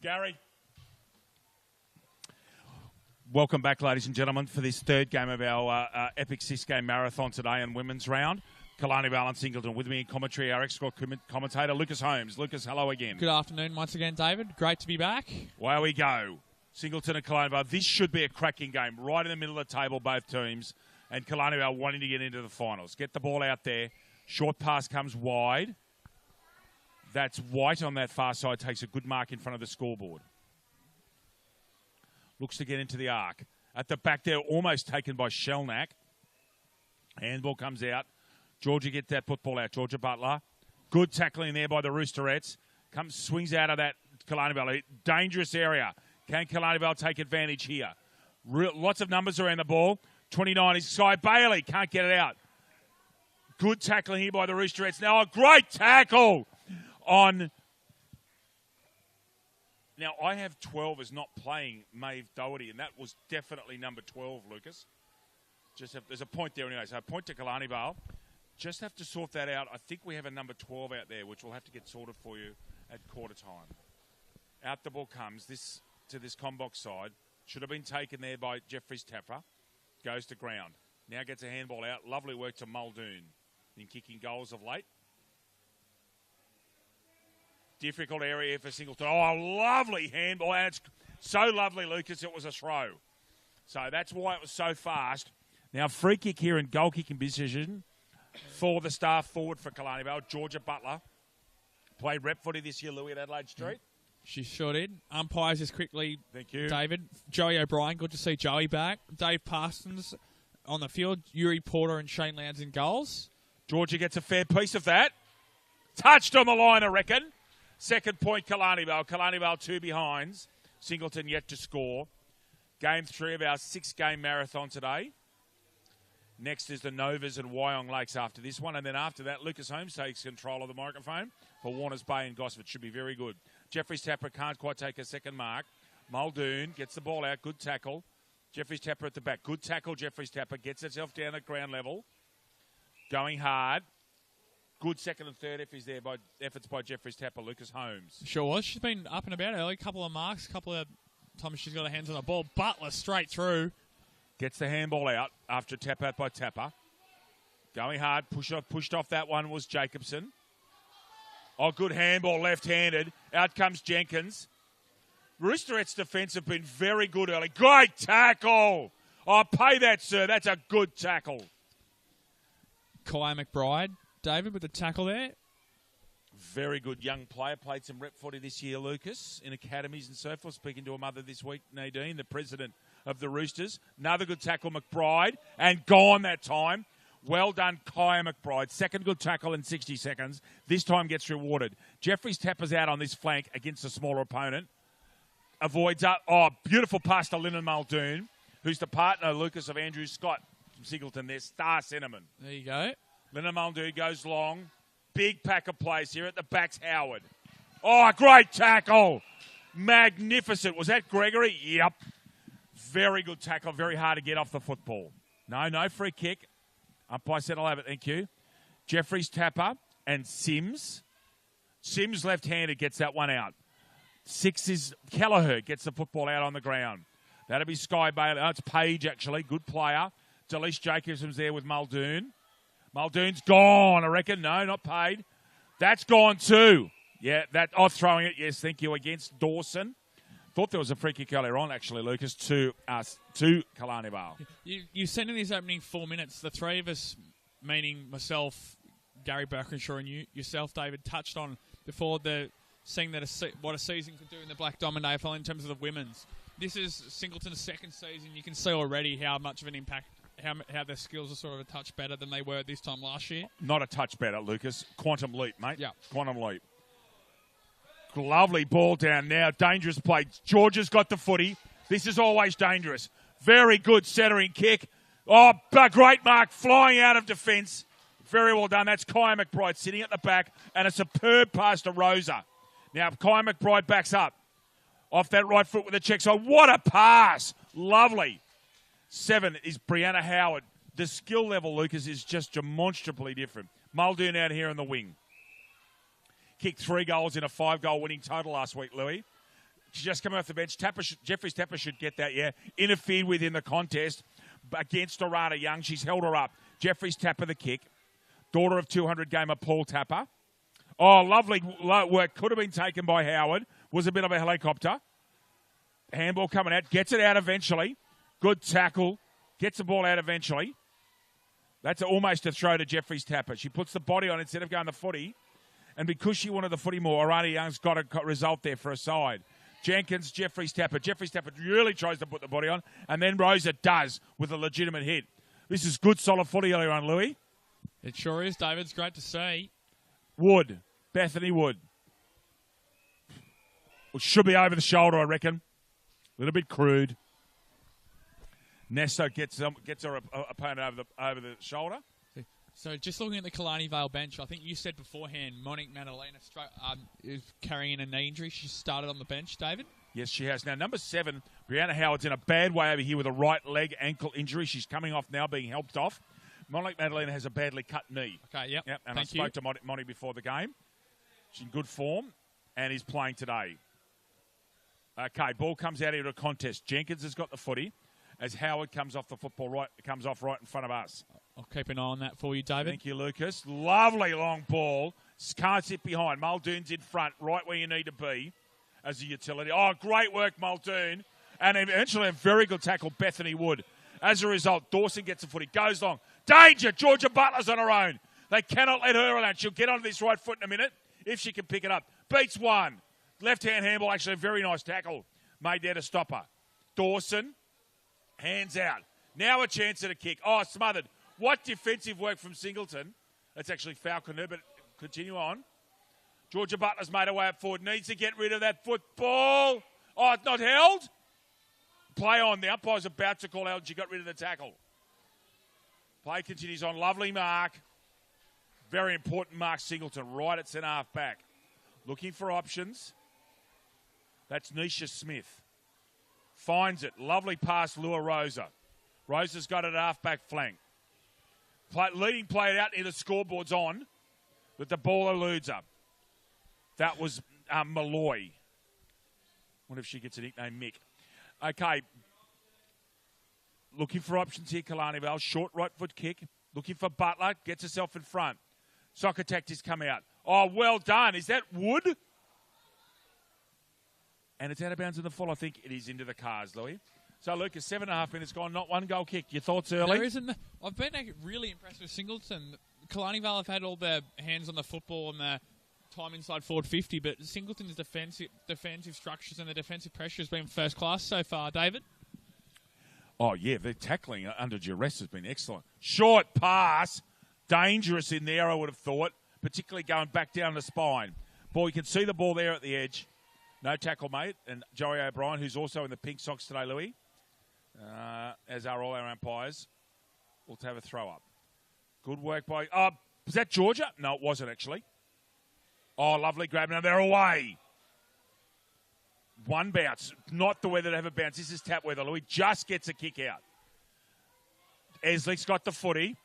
Gary. Welcome back, ladies and gentlemen, for this third game of our epic six-game marathon today and women's round. Killarney, Vale and Singleton with me in commentary, our expert commentator, Lucas Holmes. Lucas, hello again. Good afternoon once again, David. Great to be back. Away we go. Singleton and Killarney Vale. This should be a cracking game. Right in the middle of the table, both teams. And Killarney Vale wanting to get into the finals. Get the ball out there. Short pass comes wide. That's White on that far side. Takes a good mark in front of the scoreboard. Looks to get into the arc. At the back there, almost taken by Shellnack. Handball comes out. Georgia gets that football out. Georgia Butler. Good tackling there by the Roosterettes. Swings out of that Killarney Vale. Dangerous area. Can Killarney Vale take advantage here? Lots of numbers around the ball. 29 is Sky Bailey. Can't get it out. Good tackling here by the Roosterettes. Now a great tackle on... Now, I have 12 as not playing Maeve Doherty, and that was definitely number 12, Lucas. There's a point there anyway, so a point to Killarney Vale. Just have to sort that out. I think we have a number 12 out there, which we'll have to get sorted for you at quarter time. Out the ball comes to this combox side. Should have been taken there by Jeffries Tapper. Goes to ground. Now gets a handball out. Lovely work to Muldoon in kicking goals of late. Difficult area for Singleton. Oh, lovely handball. And it's so lovely, Lucas, it was a throw. So that's why it was so fast. Now, free kick here in goal kicking position for the star forward for Killarney Vale, Georgia Butler. Played rep footy this year, Louis, at Adelaide Street. She sure did. Umpires just quickly, thank you, David. Joey O'Brien, good to see Joey back. Dave Parsons on the field. Yuri Porter and Shane Lowndes in goals. Georgia gets a fair piece of that. Touched on the line, I reckon. Second point, Killarney Vale. Killarney Vale 2 behinds. Singleton yet to score. Game 3 of our 6-game marathon today. Next is the Novas and Wyong Lakes after this one. And then after that, Lucas Holmes takes control of the microphone for Warners Bay and Gosford. Should be very good. Jeffries Tapper can't quite take a second mark. Muldoon gets the ball out. Good tackle. Jeffries Tapper at the back. Good tackle. Jeffries Tapper gets herself down at ground level. Going hard. Good second and third efforts by Jeffries Tapper, Lucas Holmes. Sure was. She's been up and about early. Couple of marks, couple of times she's got her hands on the ball. Butler straight through. Gets the handball out after a tap out by Tapper. Going hard. Pushed off that one was Jacobson. Oh, good handball, left-handed. Out comes Jenkins. Roosterettes' defence have been very good early. Great tackle. Oh, pay that, sir. That's a good tackle. Kai McBride. David with the tackle there. Very good young player. Played some rep footy this year, Lucas, in academies and so forth. Speaking to a mother this week, Nadine, the president of the Roosters. Another good tackle, McBride. And gone that time. Well done, Kai McBride. Second good tackle in 60 seconds. This time gets rewarded. Jeffries Tapper's out on this flank against a smaller opponent. Avoids up. Oh, beautiful pass to Lyndon Muldoon, who's the partner, Lucas, of Andrew Scott from Singleton. Their star cinnamon. There you go. Lyndon Muldoon goes long. Big pack of plays here. At the back's Howard. Oh, great tackle. Magnificent. Was that Gregory? Yep. Very good tackle. Very hard to get off the football. No free kick. Umpire said I'll have it. Thank you. Jeffries Tapper and Sims. Sims left-handed gets that one out. 6 is Kelleher. Gets the football out on the ground. That'll be Sky Bailey. Oh, it's Page, actually. Good player. Delise Jacobson's there with Muldoon. Muldoon's gone, I reckon. No, not paid. That's gone too. Yeah, throwing it. Yes, thank you, against Dawson. Thought there was a free kick earlier on, actually, Lucas, to Killarney Vale. You said in these opening 4 minutes, the three of us, meaning myself, Gary Birkinshaw, and yourself, David, touched on before seeing what a season could do in the Black Diamond AFL in terms of the women's. This is Singleton's second season. You can see already how much of an impact, how their skills are sort of a touch better than they were this time last year. Not a touch better, Lucas. Quantum leap, mate. Yeah. Quantum leap. Lovely ball down now. Dangerous play. Georgia's got the footy. This is always dangerous. Very good centering kick. Oh, a great mark flying out of defence. Very well done. That's Kai McBride sitting at the back, and a superb pass to Rosa. Now, Kai McBride backs up. Off that right foot with a check. So what a pass. Lovely. 7 is Brianna Howard. The skill level, Lucas, is just demonstrably different. Muldoon out here in the wing. Kicked 3 goals in a 5-goal winning total last week, Louis. She's just coming off the bench. Jeffries Tapper should get that, yeah. Interfered with in the contest against Dorada Young. She's held her up. Jeffries Tapper the kick. Daughter of 200 gamer Paul Tapper. Oh, lovely work. Could have been taken by Howard. Was a bit of a helicopter. Handball coming out. Gets it out eventually. Good tackle. Gets the ball out eventually. That's almost a throw to Jeffries Tapper. She puts the body on instead of going the footy. And because she wanted the footy more, Orana Young's got a result there for a side. Jenkins, Jeffries Tapper. Jeffries Tapper really tries to put the body on. And then Rosa does with a legitimate hit. This is good, solid footy earlier on, Louis. It sure is, David. It's great to see. Wood. Bethany Wood. Well, should be over the shoulder, I reckon. A little bit crude. Nesto gets her opponent over the shoulder. So just looking at the Killarney Vale bench, I think you said beforehand Monique Madalena is carrying a knee injury. She started on the bench, David? Yes, she has. Now, number 7, Brianna Howard's in a bad way over here with a right leg ankle injury. She's coming off now, being helped off. Monique Madalena has a badly cut knee. Okay, yep. And I spoke to Monty before the game. She's in good form and is playing today. Okay, ball comes out into a contest. Jenkins has got the footy as Howard comes off the football comes off right in front of us. I'll keep an eye on that for you, David. Thank you, Lucas. Lovely long ball. Can't sit behind. Muldoon's in front, right where you need to be as a utility. Oh, great work, Muldoon. And eventually a very good tackle, Bethany Wood. As a result, Dawson gets the footy. Goes long. Danger! Georgia Butler's on her own. They cannot let her alone. She'll get onto this right foot in a minute if she can pick it up. Beats one. Left-hand handball, actually a very nice tackle made there to stop her. Dawson, hands out. Now a chance at a kick. Oh, smothered. What defensive work from Singleton. That's actually Falconer, but continue on. Georgia Butler's made her way up forward. Needs to get rid of that football. Oh, it's not held. Play on. The umpire's about to call out and she got rid of the tackle. Play continues on. Lovely mark. Very important mark, Singleton, right at centre half back. Looking for options. That's Nisha Smith. Finds it. Lovely pass, Lua Rosa. Rosa's got it at half-back flank. Leading play out into the scoreboard's on, but the ball eludes her. That was Malloy. Wonder if she gets a nickname, Mick. Okay. Looking for options here, Killarney Vale. Short right foot kick. Looking for Butler. Gets herself in front. Soccer tactics come out. Oh, well done. Is that Wood? And it's out of bounds in the full. I think it is into the cars, Louis. So, Lucas, 7.5 minutes gone. Not one goal kick. Your thoughts early? There isn't. I've been really impressed with Singleton. Killarney Vale have had all their hands on the football and their time inside forward 50, but Singleton's defensive structures and the defensive pressure has been first class so far. David? Oh, yeah. Their tackling under duress has been excellent. Short pass. Dangerous in there, I would have thought, particularly going back down the spine. Ball, you can see the ball there at the edge. No tackle, mate. And Joey O'Brien, who's also in the pink socks today, Louis, as are all our umpires, will have a throw up. Good work by... was that Georgia? No, it wasn't, actually. Oh, lovely grab. Now they're away. One bounce. Not the weather to have a bounce. This is tap weather, Louis. Just gets a kick out. Eslick's got the footy.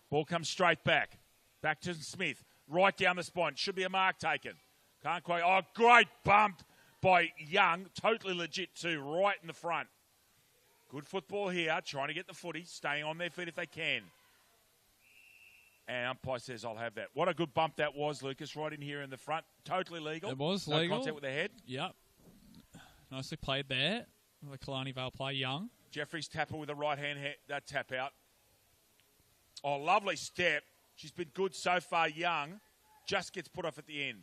Ball comes straight back. Back to Smith. Right down the spine. Should be a mark taken. Can't quite. Oh, great bump by Young. Totally legit too. Right in the front. Good football here. Trying to get the footy. Staying on their feet if they can. And umpire says, I'll have that. What a good bump that was, Lucas. Right in here in the front. Totally legal. It was no legal. contact with the head. Yep. Nicely played there. The Killarney Vale play, Young. Jeffries Tapper with a right-hand that tap out. Oh, lovely step. She's been good so far, Young. Just gets put off at the end.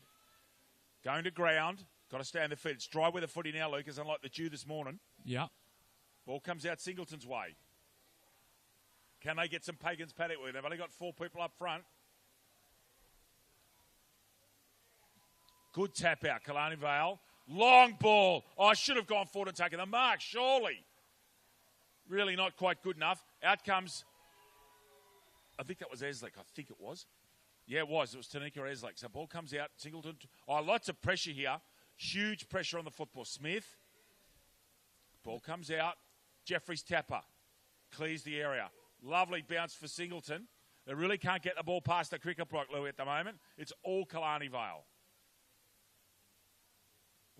Going to ground. Got to stay on the feet. It's dry with the footy now, Lucas, unlike the dew this morning. Yeah. Ball comes out Singleton's way. Can they get some Pagans paddock with? They've only got 4 people up front. Good tap out, Killarney Vale. Long ball. Oh, I should have gone forward and taken the mark, surely. Really not quite good enough. Out comes, I think that was Eslick. I think it was. Yeah, it was. It was Tanika Eslick. So ball comes out. Singleton. Oh, lots of pressure here. Huge pressure on the football. Smith. Ball comes out. Jeffries Tapper. Clears the area. Lovely bounce for Singleton. They really can't get the ball past the cricket block, Louis, at the moment. It's all Killarney Vale.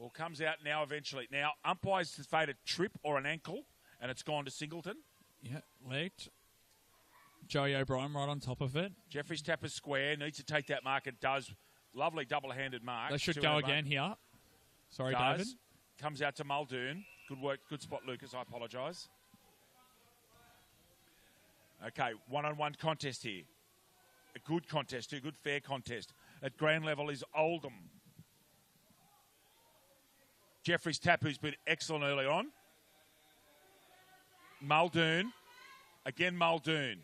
Ball comes out now eventually. Now, umpires has faded trip or an ankle, and it's gone to Singleton. Yeah, legged. Joey O'Brien right on top of it. Jeffries Tapper's square. Needs to take that mark. It does. Lovely double-handed mark. They should go again here. Sorry, David. Comes out to Muldoon. Good work. Good spot, Lucas. I apologise. Okay, one-on-one contest here. A good contest, a good fair contest. At grand level is Oldham. Jeffries Tapp, who's been excellent early on. Muldoon. Again Muldoon.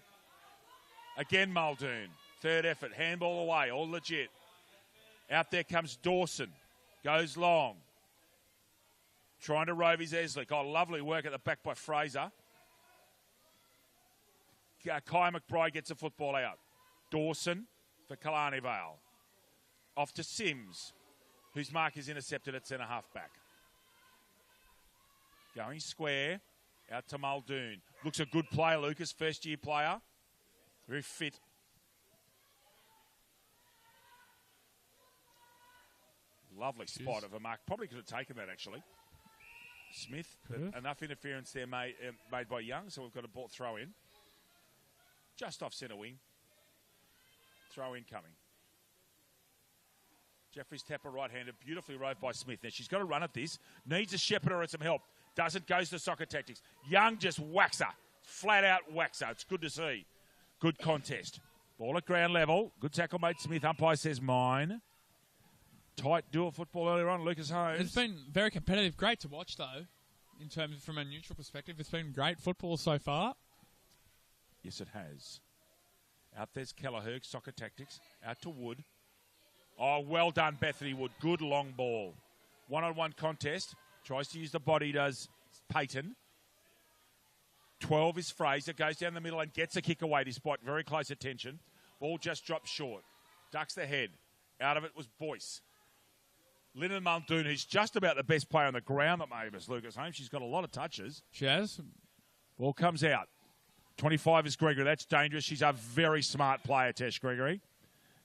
Again Muldoon. Third effort. Handball away. All legit. Out there comes Dawson. Goes long. Trying to rove his Eslick. Oh, lovely work at the back by Fraser. Kai McBride gets a football out. Dawson for Killarney Vale. Off to Sims, whose mark is intercepted at centre-half back. Going square, out to Muldoon. Looks a good player, Lucas, first-year player. Very fit. Lovely spot of a mark. Probably could have taken that, actually. Smith, but enough interference there made by Young, so we've got a ball throw in. Just off centre wing. Throw in coming. Jeffries Tapper right-handed, beautifully roved by Smith. Now she's got to run at this. Needs a shepherd or some help. Doesn't, goes to soccer tactics. Young just whacks her. Flat out whacks her. It's good to see. Good contest. Ball at ground level. Good tackle made Smith. Umpire says mine. Tight dual football earlier on. Lucas Holmes. It's been very competitive. Great to watch, though, in terms of from a neutral perspective. It's been great football so far. Yes, it has. Out there's Kelleher, soccer tactics. Out to Wood. Oh, well done, Bethany Wood. Good long ball. One-on-one contest. Tries to use the body, does Payton. 12 is Fraser. Goes down the middle and gets a kick away despite very close attention. Ball just drops short. Ducks the head. Out of it was Boyce. Lyndon Muldoon, who's just about the best player on the ground at Mavis, Lucas Holmes. She's got a lot of touches. She has. Ball comes out. 25 is Gregory. That's dangerous. She's a very smart player, Tesh Gregory.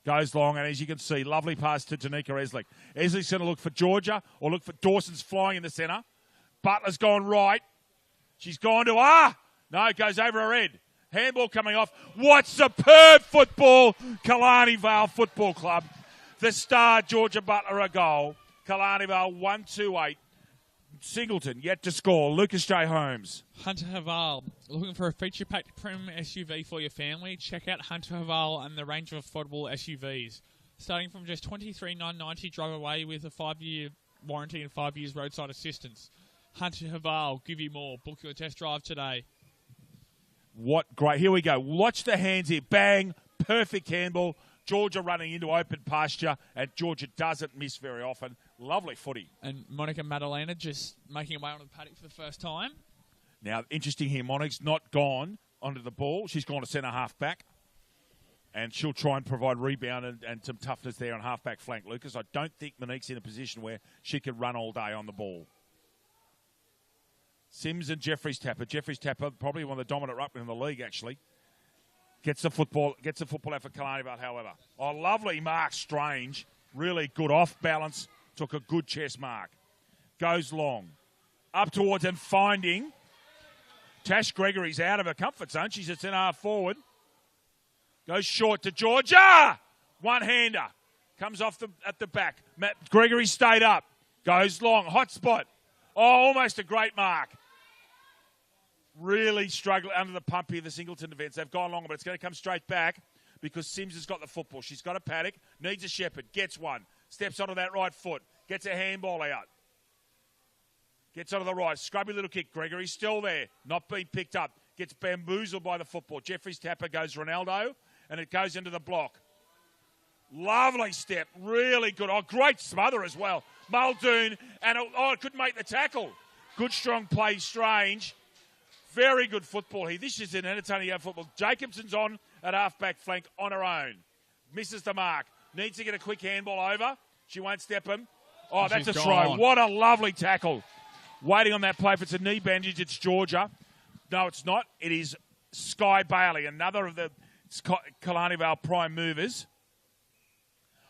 Goes long, and as you can see, lovely pass to Danica Eslick. Eslick's going to look for Georgia or look for Dawson's flying in the centre. Butler's gone right. She's gone to, no, it goes over her head. Handball coming off. What superb football, Killarney Vale Football Club. The star, Georgia Butler, a goal. Killarney Vale 1-2-8. Singleton yet to score. Lucas J. Holmes. Hunter Haval, looking for a feature-packed premium SUV for your family? Check out Hunter Haval and the range of affordable SUVs. Starting from just $23,990, drive away with a 5-year warranty and 5 years roadside assistance. Hunter Haval, give you more. Book your test drive today. What great. Here we go. Watch the hands here. Bang. Perfect handball. Georgia running into open pasture, and Georgia doesn't miss very often. Lovely footy. And Monica Madalena just making her way onto the paddock for the first time. Now, interesting here, Monique's not gone onto the ball. She's gone to centre-half back, and she'll try and provide rebound and some toughness there on half-back flank, Lucas. I don't think Monique's in a position where she could run all day on the ball. Sims and Jeffries Tapper. Jeffries Tapper, probably one of the dominant ruckmen in the league, actually. Gets the football out for Killarney Vale, however. Oh, lovely mark, Strange. Really good off balance. Took a good chest mark. Goes long. Up towards and finding. Tash Gregory's out of her comfort zone. She's at centre-half forward. Goes short to Georgia. One-hander. Comes off at the back. Gregory stayed up. Goes long. Hot spot. Oh, almost a great mark. Really struggling under the pump here, the Singleton defence. They've gone long, but it's going to come straight back because Sims has got the football. She's got a paddock, needs a shepherd, gets one, steps onto that right foot, gets a handball out. Gets onto the right, scrubby little kick. Gregory's still there, not being picked up. Gets bamboozled by the football. Jeffries Tapper goes Ronaldo, and it goes into the block. Lovely step, really good. Oh, great smother as well. Muldoon, and it couldn't make the tackle. Good strong play, Strange. Very good football here. This is an entertaining football. Jacobson's on at half-back flank on her own. Misses the mark. Needs to get a quick handball over. She won't step him. Oh, that's a throw. What a lovely tackle. Waiting on that play. If it's a knee bandage, it's Georgia. No, it's not. It is Sky Bailey, another of the Killarney Vale prime movers.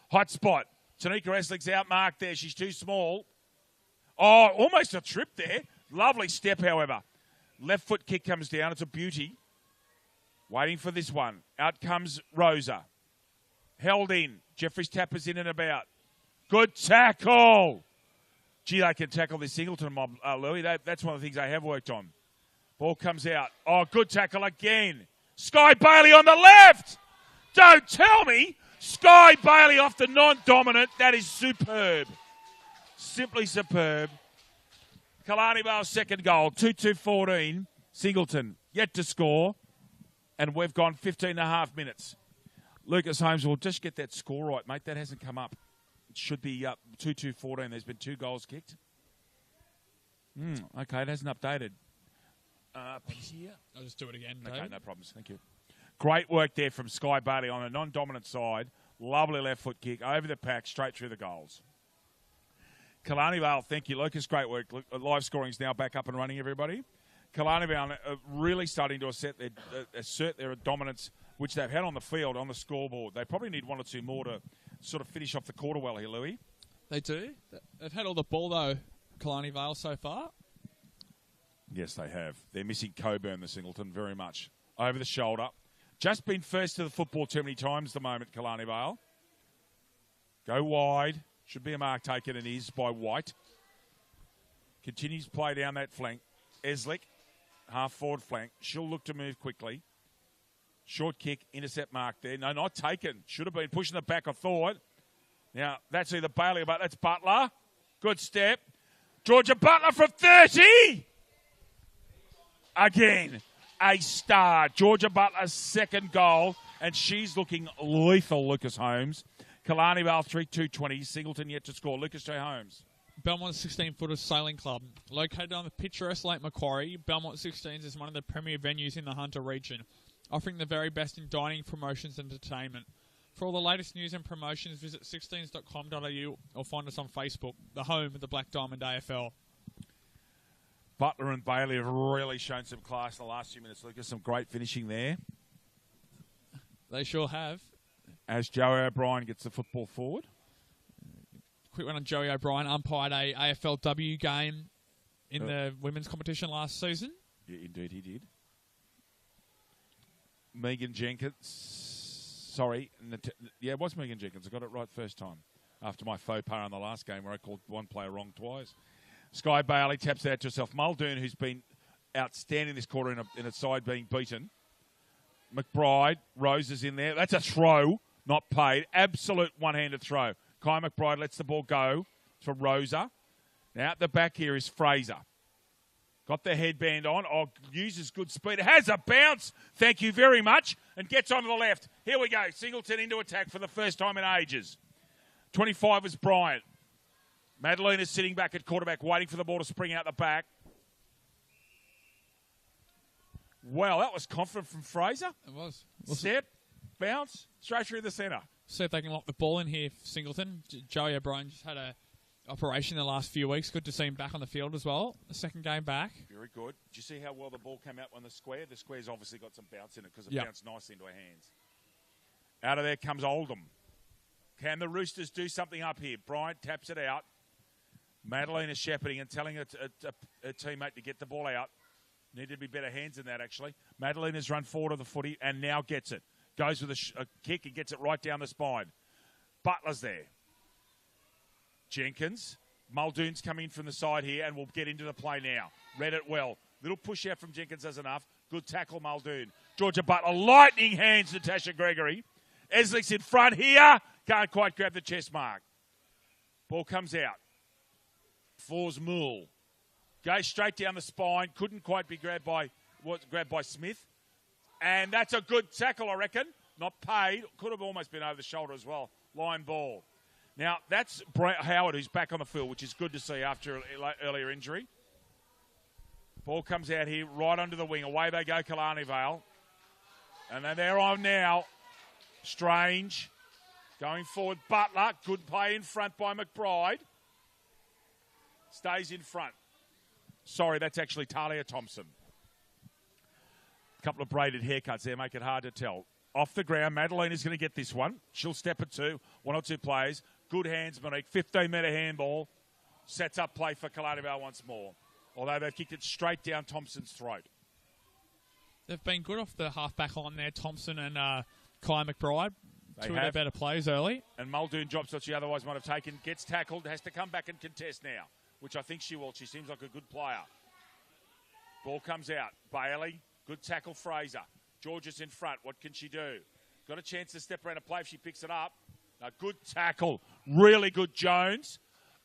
Hot spot. Tanika Eslick's outmarked there. She's too small. Oh, almost a trip there. Lovely step, however. Left foot kick comes down. It's a beauty. Waiting for this one. Out comes Rosa. Held in. Jeffries Tapper's in and about. Good tackle. Gee, they can tackle this Singleton mob, Louis. That's one of the things they have worked on. Ball comes out. Oh, good tackle again. Sky Bailey on the left. Don't tell me. Sky Bailey off the non-dominant. That is superb. Simply superb. Killarney Vale's second goal. 2-2-14. Singleton yet to score. And we've gone 15 and a half minutes. Lucas Holmes will just get that score right, mate. That hasn't come up. It should be 2-2-14. There's been 2 goals kicked. Okay, it hasn't updated. Here. I'll just do it again, David. Okay, no problems. Thank you. Great work there from Sky Bailey on a non-dominant side. Lovely left foot kick over the pack, straight through the goals. Killarney Vale, thank you, Lucas. Great work. Live scoring's now back up and running, everybody. Killarney Vale are really starting to assert their dominance, which they've had on the field, on the scoreboard. They probably need 1 or 2 more to sort of finish off the quarter well here, Louis. They do. They've had all the ball, though, Killarney Vale, so far. Yes, they have. They're missing Coburn, the Singleton, very much. Over the shoulder. Just been first to the football too many times at the moment, Killarney Vale. Go wide. Should be a mark taken, and is by White. Continues to play down that flank. Eslick, half-forward flank. She'll look to move quickly. Short kick, intercept mark there. No, not taken. Should have been pushing the back, I thought. Now, that's either Bailey or that's Butler. Good step. Georgia Butler from 30. Again, a star. Georgia Butler's second goal, and she's looking lethal, Lucas Holmes. Killarney Vale 3-2-20. Singleton yet to score. Lucas J. Holmes. Belmont 16-footers sailing club. Located on the picturesque Lake Macquarie, Belmont 16s is one of the premier venues in the Hunter region, offering the very best in dining, promotions and entertainment. For all the latest news and promotions, visit 16s.com.au or find us on Facebook, the home of the Black Diamond AFL. Butler and Bailey have really shown some class in the last few minutes, Lucas. Some great finishing there. They sure have. As Joey O'Brien gets the football forward. Quick one on Joey O'Brien. Umpired a AFLW game in the women's competition last season. Yeah, indeed he did. Megan Jenkins. Sorry. Yeah, it was Megan Jenkins. I got it right first time. After my faux pas in the last game where I called one player wrong twice. Sky Bailey taps out to herself. Muldoon, who's been outstanding this quarter in a side being beaten. McBride. Rose is in there. That's a throw, not paid. Absolute one-handed throw. Kai McBride lets the ball go for Rosa. Now at the back here is Fraser. Got the headband on. Oh, uses good speed. It has a bounce. Thank you very much. And gets onto the left. Here we go. Singleton into attack for the first time in ages. 25 is Bryant. Madalena sitting back at quarterback, waiting for the ball to spring out the back. Well, that was confident from Fraser. It was. Step, bounce, straight through the centre. See if they can lock the ball in here, Singleton. Joey O'Brien just had a operation the last few weeks. Good to see him back on the field as well. The second game back. Very good. Did you see how well the ball came out on the square? The square's obviously got some bounce in it because it bounced nicely into her hands. Out of there comes Oldham. Can the Roosters do something up here? Bryant taps it out. Madalena shepherding and telling her teammate to get the ball out. Needed to be better hands than that, actually. Madalena's run forward of the footy and now gets it. Goes with a kick and gets it right down the spine. Butler's there. Jenkins. Muldoon's coming in from the side here and will get into the play now. Read it well. Little push out from Jenkins is enough. Good tackle, Muldoon. Georgia Butler. Lightning hands, Natasha Gregory. Eslick's in front here. Can't quite grab the chest mark. Ball comes out. Fours Moole. Goes straight down the spine. Couldn't quite be grabbed by Smith. And that's a good tackle, I reckon. Not paid. Could have almost been over the shoulder as well. Line ball. Now, that's Howard who's back on the field, which is good to see after an earlier injury. Ball comes out here, right under the wing. Away they go, Killarney Vale. And then they're on now. Strange. Going forward, Butler. Good play in front by McBride. Stays in front. Sorry, that's actually Talia Thompson. A couple of braided haircuts there make it hard to tell. Off the ground, Madalena's going to get this one. She'll step it to one or two players. Good hands, Monique. 15-metre handball. Sets up play for Killarney Vale once more. Although they've kicked it straight down Thompson's throat. They've been good off the half-back line there, Thompson and Kai McBride. Two of their better plays early. And Muldoon drops what she otherwise might have taken. Gets tackled, has to come back and contest now, which I think she will. She seems like a good player. Ball comes out. Bailey, good tackle, Fraser. Georges in front. What can she do? Got a chance to step around and play if she picks it up. A good tackle. Really good Jones.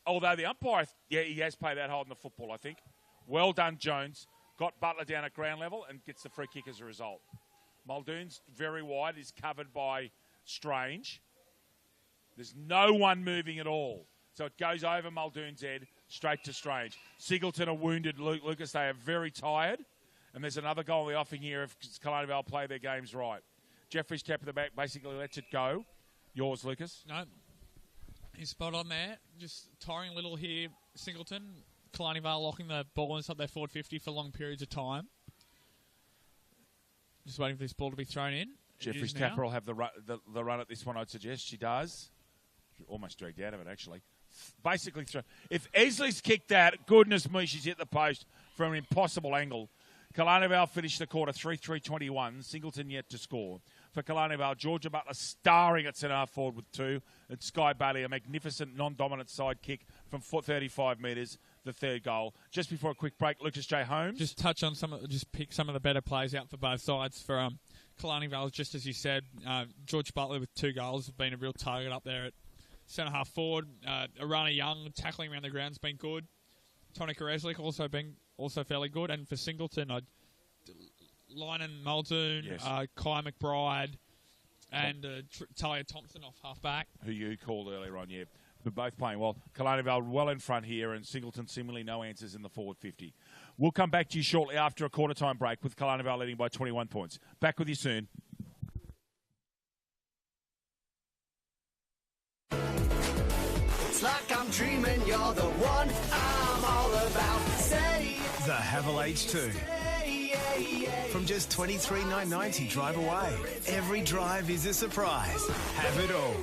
Although the umpire, he has played that hard in the football, I think. Well done, Jones. Got Butler down at ground level and gets the free kick as a result. Muldoon's very wide. Is covered by Strange. There's no one moving at all. So it goes over Muldoon's head, straight to Strange. Singleton are wounded, Lucas. They are very tired. And there's another goal in the offing here if Killarney Vale play their games right. Jeffrey's tap at the back basically lets it go. Yours, Lucas? No. He's spot on there. Just tiring a little here, Singleton. Killarney Vale locking the ball inside their forward 50 for long periods of time. Just waiting for this ball to be thrown in. Jeffrey's tapper will have the run at this one, I'd suggest. She does. Almost dragged out of it, actually. Basically, if Esley's kicked that, goodness me, she's hit the post from an impossible angle. Killarney Vale finished the quarter 3-3-21. Singleton yet to score. For Killarney Vale, Georgia Butler starring at centre forward with 2. And Sky Bailey, a magnificent non-dominant side kick from 35 metres, the third goal. Just before a quick break, Lucas J. Holmes. Just touch on just pick some of the better plays out for both sides. For Killarney Vale, just as you said, George Butler with 2 goals has been a real target up there at centre half forward. Arana Young tackling around the ground has been good. Tonica Reslick also fairly good. And for Singleton, Lynon Muldoon, yes. Kai McBride, and Talia Thompson off half back. Who you called earlier on, yeah. But both playing well. Killarney Vale well in front here, and Singleton similarly no answers in the forward 50. We'll come back to you shortly after a quarter-time break with Killarney Vale leading by 21 points. Back with you soon. It's like I'm dreaming, you're the one I'm all about. Say the Havel H2. From just $23,990 drive away. Every drive is a surprise. Have it all.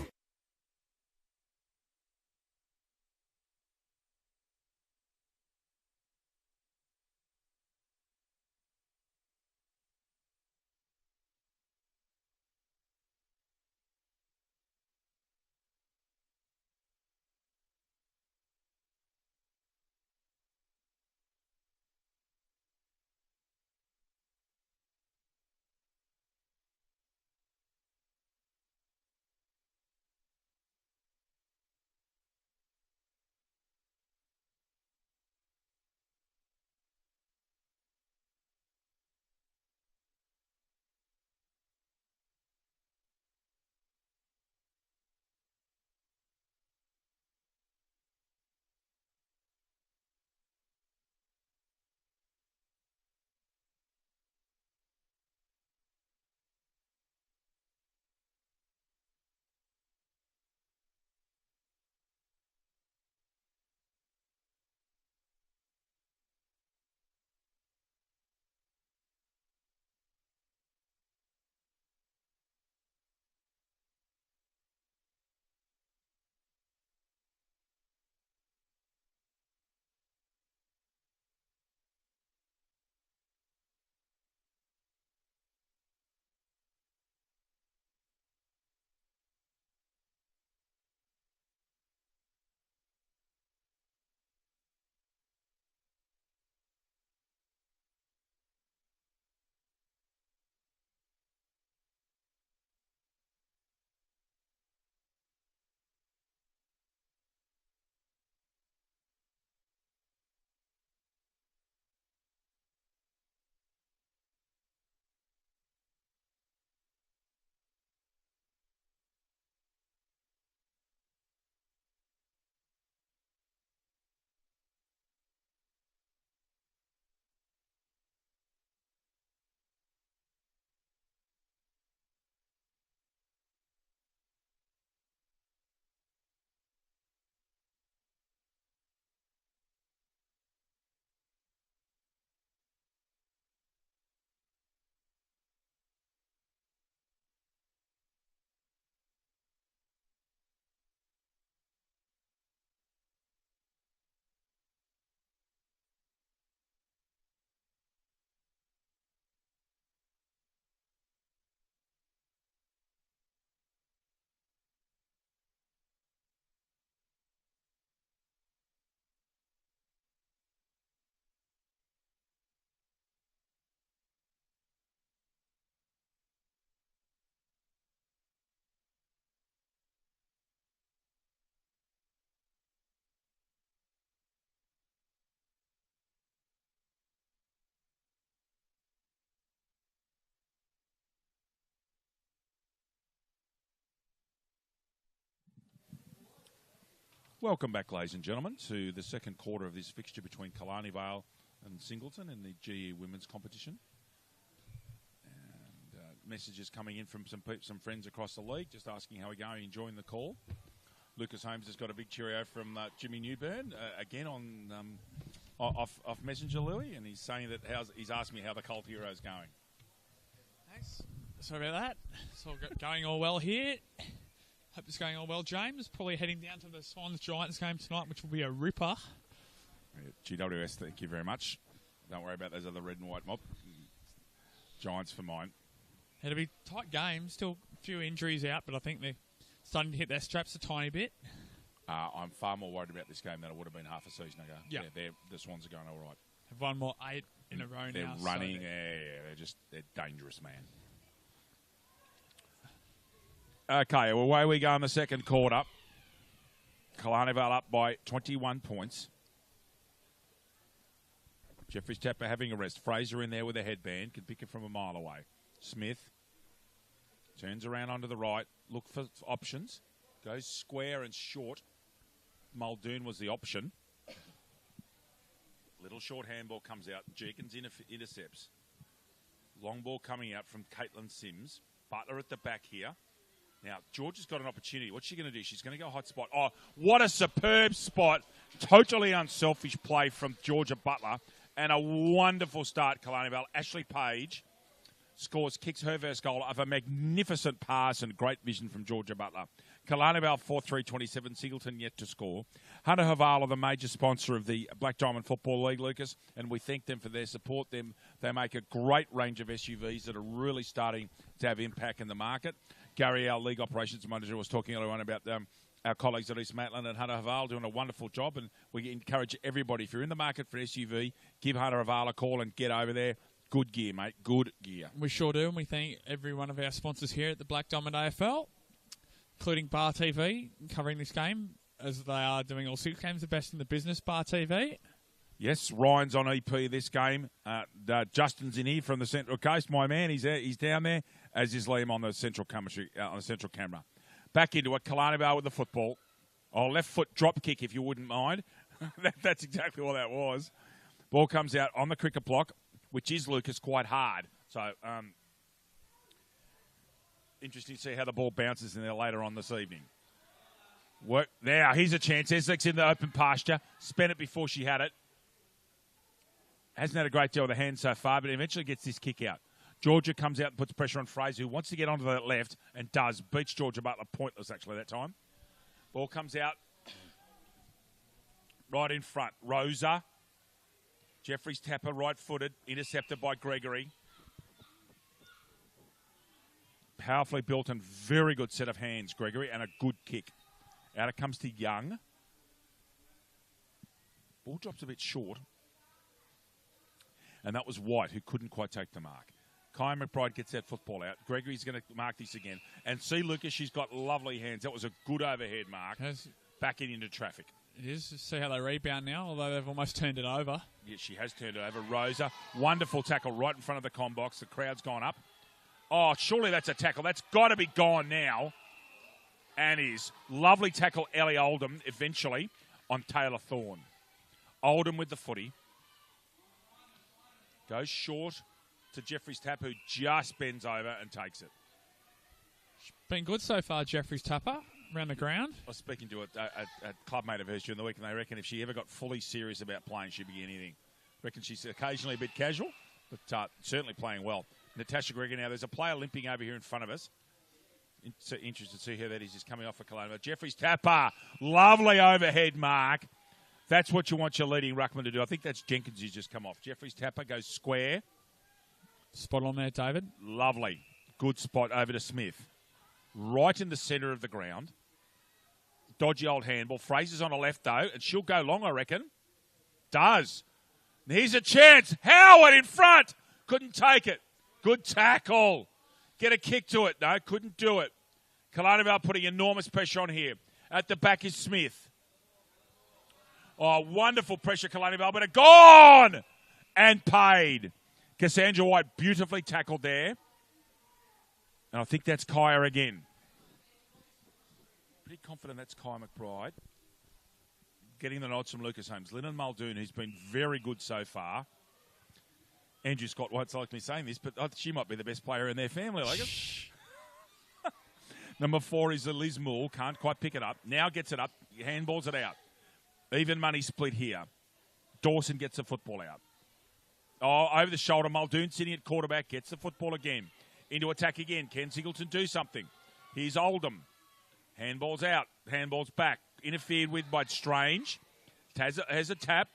Welcome back, ladies and gentlemen, to the second quarter of this fixture between Killarney, Vale and Singleton in the GE Women's Competition. And messages coming in from some friends across the league, just asking how we're going, enjoying the call. Lucas Holmes has got a big cheerio from Jimmy Newburn, again on off Messenger, Louis, and he's saying that he's asked me how the Colt Hero is going. Thanks. Sorry about that. It's all going all well here. Hope it's going all well, James. Probably heading down to the Swans-Giants game tonight, which will be a ripper. GWS, thank you very much. Don't worry about those other red and white mob. Giants for mine. It'll be a tight game. Still a few injuries out, but I think they're starting to hit their straps a tiny bit. I'm far more worried about this game than I would have been half a season ago. Yeah, the Swans are going all right. Have won more 8 in a row they're now. Running, they're dangerous, man. Okay, well, away we go in the second quarter. Killarney Vale up by 21 points. Jeffrey's Tapper having a rest. Fraser in there with a headband. Can pick it from a mile away. Smith turns around onto the right. Look for options. Goes square and short. Muldoon was the option. Little short handball comes out. Jenkins intercepts. Long ball coming out from Caitlin Sims. Butler at the back here. Now, George has got an opportunity. What's she going to do? She's going to go hot spot. Oh, what a superb spot. Totally unselfish play from Georgia Butler. And a wonderful start, Killarney Vale. Ashley Page kicks her first goal of a magnificent pass and great vision from Georgia Butler. Killarney Vale 4-3-27, Singleton yet to score. Hunter Havala, the major sponsor of the Black Diamond Football League, Lucas, and we thank them for their support. They make a great range of SUVs that are really starting to have impact in the market. Gary, our league operations manager, was talking earlier on about our colleagues at East Maitland and Hunter Havala doing a wonderful job, and we encourage everybody, if you're in the market for an SUV, give Hunter Havala a call and get over there. Good gear, mate. Good gear. We sure do, and we thank every one of our sponsors here at the Black Diamond AFL, including Bar TV, covering this game, as they are doing all 6 games, the best in the business, Bar TV. Yes, Ryan's on EP this game. Justin's in here from the Central Coast. My man, he's down there, as is Liam on the central camera. Back into it, Killarney Vale with the football. Oh, left foot drop kick, if you wouldn't mind. That's exactly what that was. Ball comes out on the cricket block, which is, Lucas, quite hard. So, interesting to see how the ball bounces in there later on this evening. Now, here's a chance. Essex in the open pasture. Spent it before she had it. Hasn't had a great deal with the hand so far, but eventually gets this kick out. Georgia comes out and puts pressure on Fraser, who wants to get onto that left and does. Beats Georgia Butler pointless, actually, that time. Ball comes out right in front. Rosa. Jeffrey's Tapper, right-footed, intercepted by Gregory. Powerfully built and very good set of hands, Gregory, and a good kick. Out it comes to Young. Ball drops a bit short. And that was White, who couldn't quite take the mark. Kai McBride gets that football out. Gregory's going to mark this again. And see, Lucas, she's got lovely hands. That was a good overhead mark. Backing into traffic. It is. See how they rebound now, although they've almost turned it over. Yes, she has turned it over. Rosa, wonderful tackle right in front of the comm box. The crowd's gone up. Oh, surely that's a tackle. That's got to be gone now. And is. Lovely tackle, Ellie Oldham, eventually, on Taylor Thorne. Oldham with the footy. Goes short to Jeffrey's Tap, who just bends over and takes it. Been good so far, Jeffrey's Tapper, around the ground. I was speaking to a clubmate of hers during the week, and they reckon if she ever got fully serious about playing, she'd be anything. Reckon she's occasionally a bit casual, but certainly playing well. Natasha Gregor now, there's a player limping over here in front of us. So interested to see how that is. He's coming off a Kelowna. Jeffrey's Tapper, lovely overhead mark. That's what you want your leading ruckman to do. I think that's Jenkins who's just come off. Jeffrey's Tapper goes square. Spot on there, David. Lovely. Good spot over to Smith. Right in the centre of the ground. Dodgy old handball. Fraser's on the left, though, and she'll go long, I reckon. Does. And here's a chance. Howard in front. Couldn't take it. Good tackle. Get a kick to it. No, couldn't do it. Killarney Vale putting enormous pressure on here. At the back is Smith. Oh, wonderful pressure, Killarney Vale, but gone and paid. Cassandra White beautifully tackled there. And I think that's Kaya again. Pretty confident that's Kai McBride. getting the nods from Lucas Holmes. Lyndon Muldoon, who's been very good so far. Andrew Scott won't like me saying this, but she might be the best player in their family, like it. Number 4 is Liz Moore. Can't quite pick it up. Now gets it up. Handballs it out. Even money split here. Dawson gets the football out. Oh, over the shoulder. Muldoon sitting at quarterback. Gets the football again. Into attack again. Can Singleton do something? Here's Oldham. Handballs out. Handballs back. Interfered with by Strange. Has a tap.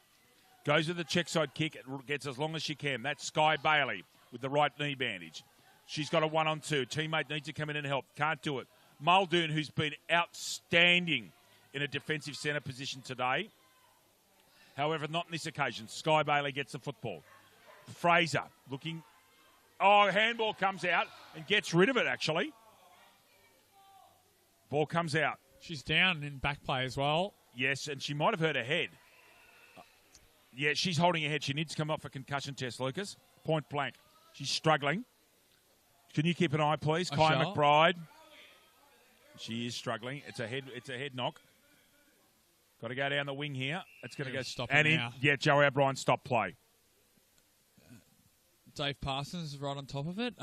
Goes to the check side kick. It gets as long as she can. That's Sky Bailey with the right knee bandage. She's got a 1-on-2. Teammate needs to come in and help. Can't do it. Muldoon, who's been outstanding in a defensive centre position today. However, not on this occasion. Sky Bailey gets the football. Fraser looking. Oh, handball comes out and gets rid of it, actually. Ball comes out. She's down in back play as well. Yes, and she might have hurt her head. Yeah, she's holding her head. She needs to come up for concussion test, Lucas. Point blank. She's struggling. Can you keep an eye, please? Kai McBride. She is struggling. It's a head knock. Got to go down the wing here. It's going to go stop and now. Yeah, Joey O'Brien stop play. Dave Parsons is right on top of it.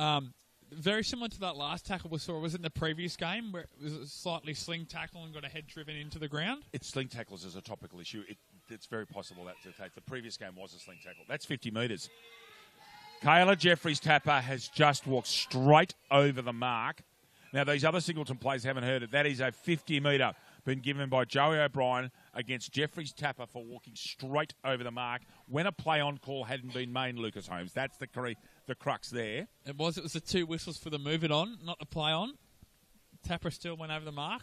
Very similar to that last tackle we saw. Was it in the previous game where it was a slightly sling tackle and got a head driven into the ground? It's sling tackles as a topical issue. It's very possible that to take. The previous game was a sling tackle. That's 50 metres. Kayla Jeffries Tapper has just walked straight over the mark. Now, these other Singleton players haven't heard it. That is a 50-metre been given by Joey O'Brien against Jeffries Tapper for walking straight over the mark when a play-on call hadn't been made, Lucas Holmes. That's the crux there. It was the 2 whistles for the move it on, not the play on. Tapper still went over the mark.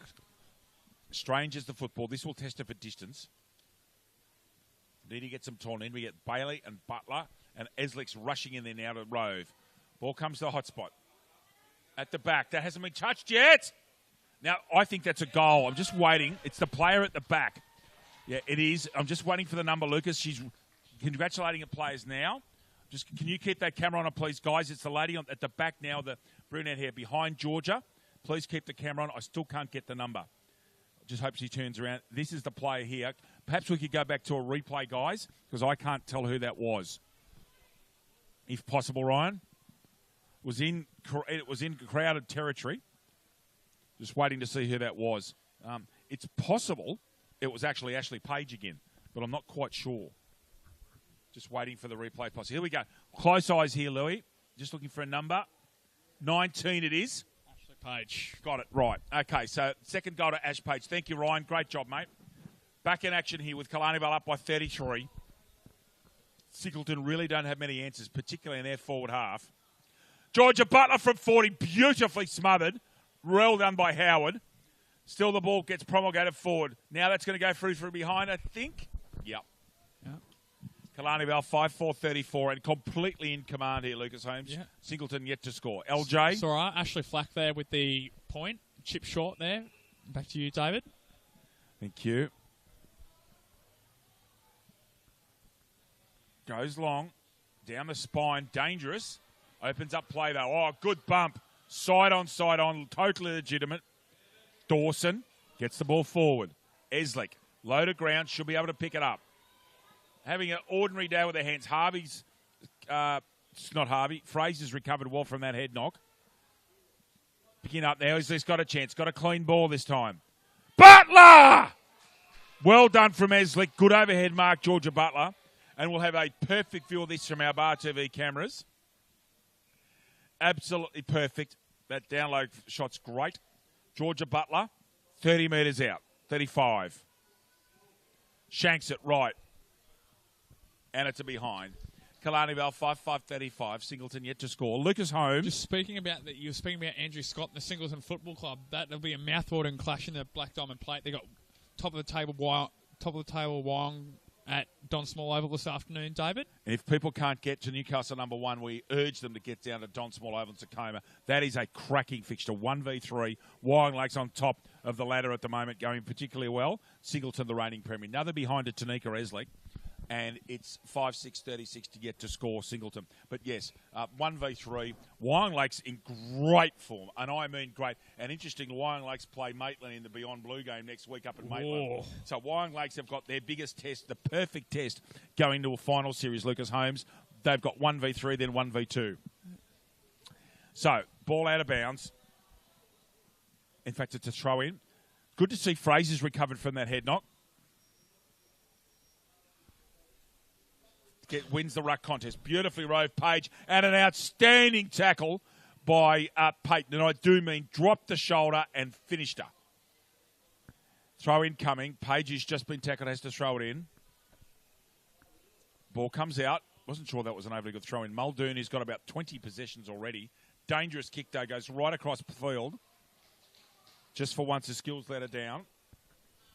Strange as the football. This will test it for distance. Need to get some torn in. We get Bailey and Butler, and Eslick's rushing in there now to Rove. Ball comes to the hot spot. At the back. That hasn't been touched yet. Now, I think that's a goal. I'm just waiting. It's the player at the back. Yeah, it is. I'm just waiting for the number, Lucas. She's congratulating the players now. Can you keep that camera on her, please, guys? It's the lady at the back now, the brunette hair behind Georgia. Please keep the camera on. I still can't get the number. Just hope she turns around. This is the player here. Perhaps we could go back to a replay, guys, because I can't tell who that was. If possible, Ryan. It was in crowded territory. Just waiting to see who that was. It's possible it was actually Ashley Page again, but I'm not quite sure. Just waiting for the replay possible. Here we go. Close eyes here, Louis. Just looking for a number. 19 it is. Ashley Page. Got it, right. Okay, so second goal to Ash Page. Thank you, Ryan. Great job, mate. Back in action here with Killarney Vale up by 33. Singleton really don't have many answers, particularly in their forward half. Georgia Butler from 40, beautifully smothered. Well done by Howard. Still the ball gets promulgated forward. Now that's going to go through from behind, I think. Yep. Killarney Vale 5-4-34 and completely in command here, Lucas Holmes. Yeah. Singleton yet to score. LJ. It's all right. Ashley Flack there with the point. Chip short there. Back to you, David. Thank you. Goes long. Down the spine. Dangerous. Opens up play, though. Oh, good bump. Side on. Totally legitimate. Dawson gets the ball forward. Eslick. Low to ground. Should be able to pick it up. Having an ordinary day with their hands. Harvey's... it's not Harvey. Fraser's recovered well from that head knock. Picking up now. He's got a chance. Got a clean ball this time. Butler! Well done from Eslick. Good overhead mark, Georgia Butler. And we'll have a perfect view of this from our Bar TV cameras. Absolutely perfect. That down low shot's great. Georgia Butler, 30 metres out. 35. Shanks it right. And it's a behind. Killarney Vale 5-5-35. Singleton yet to score. Lucas Holmes. Just speaking about that, you were speaking about Andrew Scott and the Singleton Football Club. That'll be a mouth-watering clash in the Black Diamond Plate. They got top of the table Wyong at Don Small Oval this afternoon, David. And if people can't get to Newcastle number 1, we urge them to get down to Don Small Oval in Tacoma. That is a cracking fixture. 1v3. Wyong Lake's on top of the ladder at the moment, going particularly well. Singleton, the reigning premier. Another behind to Tanika Eslick. and it's 5-6-36 to get to score Singleton. But yes, 1v3. Wyong Lake's in great form, and I mean great. And interesting, Wyong Lakes play Maitland in the Beyond Blue game next week up in Maitland. Whoa. So Wyong Lakes have got their biggest test, the perfect test, going to a final series, Lucas Holmes. They've got 1v3, then 1v2. So, ball out of bounds. In fact, it's a throw-in. Good to see Fraser's recovered from that head knock. Wins the ruck contest. Beautifully rove Page, and an outstanding tackle by Peyton. And I do mean dropped the shoulder and finished her. Throw-in coming. Page has just been tackled, has to throw it in. Ball comes out. Wasn't sure that was an overly good throw-in. Muldoon, who's got about 20 possessions already. Dangerous kick, though, goes right across the field. Just for once, the skills let her down.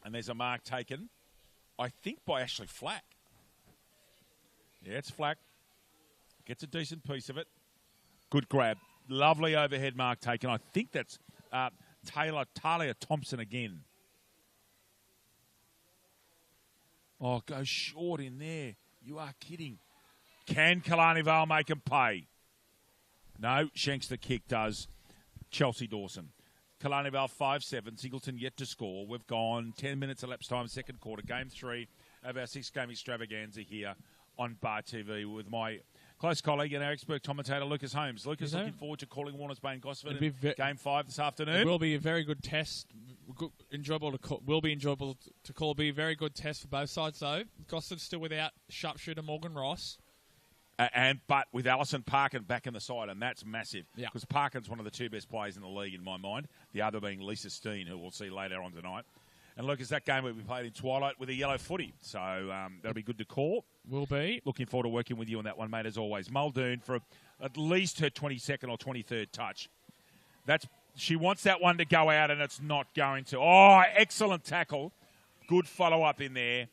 And there's a mark taken, I think, by Ashley Flack. Yeah, it's Flack. Gets a decent piece of it. Good grab. Lovely overhead mark taken. I think that's Talia Thompson again. Oh, go short in there. You are kidding. Can Killarney Vale make him pay? No, Shanks the kick does. Chelsea Dawson. Killarney Vale 5-7. Singleton yet to score. We've gone 10 minutes elapsed time, second quarter. Game 3 of our 6-game extravaganza here on Bar TV with my close colleague and our expert commentator, Lucas Holmes. Lucas, looking forward to calling Warners Bay and Gosford in Game 5 this afternoon. It will be a very good test. Enjoyable to call. Will be enjoyable to call. Be a very good test for both sides, though. Gosford still without sharpshooter Morgan Ross. But with Alison Parkin back in the side, and that's massive. Yeah. Because Parkin's one of the two best players in the league, in my mind. The other being Lisa Steen, who we'll see later on tonight. And, Lucas, that game will be played in Twilight with a yellow footy. So that'll be good to call. Will be. Looking forward to working with you on that one, mate, as always. Muldoon for at least her 22nd or 23rd touch. She wants that one to go out, and it's not going to. Oh, excellent tackle. Good follow-up in there.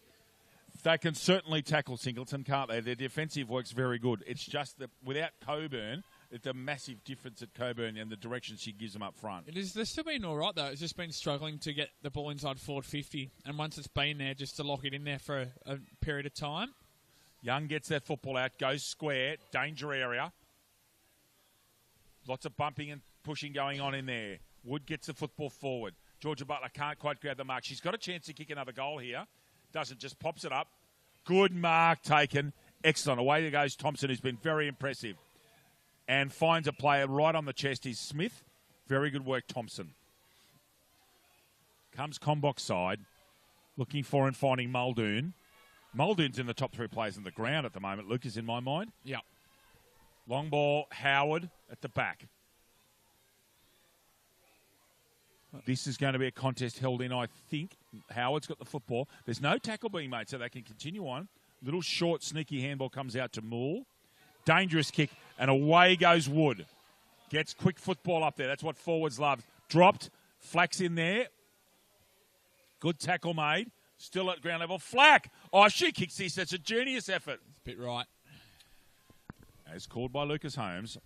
They can certainly tackle Singleton, can't they? Their defensive work's very good. It's just that without Coburn, it's a massive difference at Coburn and the direction she gives them up front. It is. They've still been all right, though. It's just been struggling to get the ball inside forward 50. And once it's been there, just to lock it in there for a period of time. Young gets that football out, goes square, danger area. Lots of bumping and pushing going on in there. Wood gets the football forward. Georgia Butler can't quite grab the mark. She's got a chance to kick another goal here. Doesn't, just pops it up. Good mark taken. Excellent. Away goes Thompson, who's been very impressive. And finds a player right on the chest is Smith. Very good work, Thompson. Comes Combox side. Looking for and finding Muldoon. Muldoon's in the top 3 players on the ground at the moment, Lucas, in my mind. Yeah. Long ball, Howard at the back. This is going to be a contest held in, I think. Howard's got the football. There's no tackle being made, so they can continue on. Little short, sneaky handball comes out to Moore. Dangerous kick, and away goes Wood. Gets quick football up there. That's what forwards love. Dropped. Flack's in there. Good tackle made. Still at ground level. Flack! Oh, she kicks this. That's a genius effort. It's a bit right. As called by Lucas Holmes.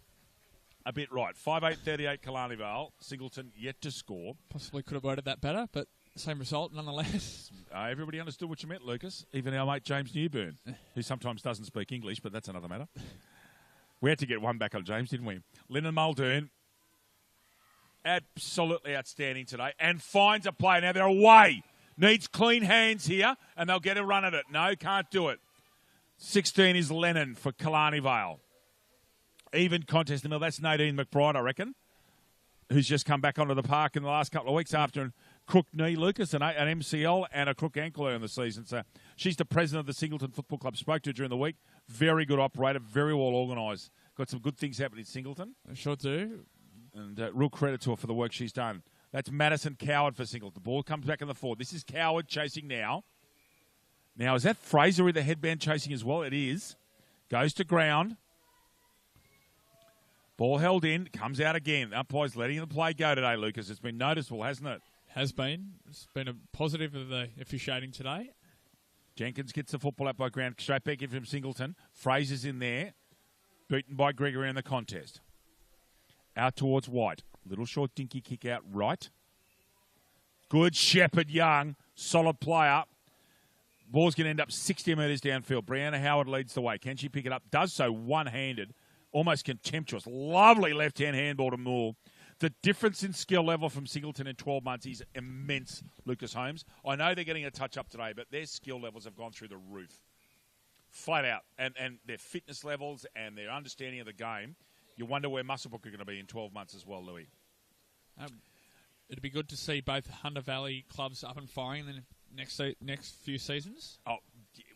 A bit right. 5-8-38 Killarney Vale. Singleton yet to score. Possibly could have worded that better, but same result nonetheless. Everybody understood what you meant, Lucas. Even our mate James Newburn, who sometimes doesn't speak English, but that's another matter. We had to get one back on James, didn't we? Lyndon Muldoon, absolutely outstanding today, and finds a play. Now they're away. Needs clean hands here, and they'll get a run at it. No, can't do it. 16 is Lennon for Killarney Vale. Even contest in the middle. That's Nadine McBride, I reckon, who's just come back onto the park in the last couple of weeks after a crook knee, Lucas, an MCL and a crook ankle earlier in the season. So she's the president of the Singleton Football Club. Spoke to her during the week. Very good operator, very well organised. Got some good things happening in Singleton. I sure do. And real credit to her for the work she's done. That's Madison Coward for Singleton. The ball comes back in the forward. This is Coward chasing now. Now, is that Fraser with the headband chasing as well? It is. Goes to ground. Ball held in, comes out again. Umpires letting the play go today, Lucas. It's been noticeable, hasn't it? Has been. It's been a positive of the officiating today. Jenkins gets the football out by ground, straight back in from Singleton. Fraser's in there, beaten by Gregory in the contest. Out towards White. Little short dinky kick out right. Good Shepherd Young, solid player. Ball's going to end up 60 metres downfield. Brianna Howard leads the way. Can she pick it up? Does so one-handed. Almost contemptuous. Lovely left-hand handball to Moore. The difference in skill level from Singleton in 12 months is immense, Lucas Holmes. I know they're getting a touch-up today, but their skill levels have gone through the roof. Flat out. And their fitness levels and their understanding of the game. You wonder where Muswellbrook are going to be in 12 months as well, Louis. It'd be good to see both Hunter Valley clubs up and firing in the next few seasons. Oh,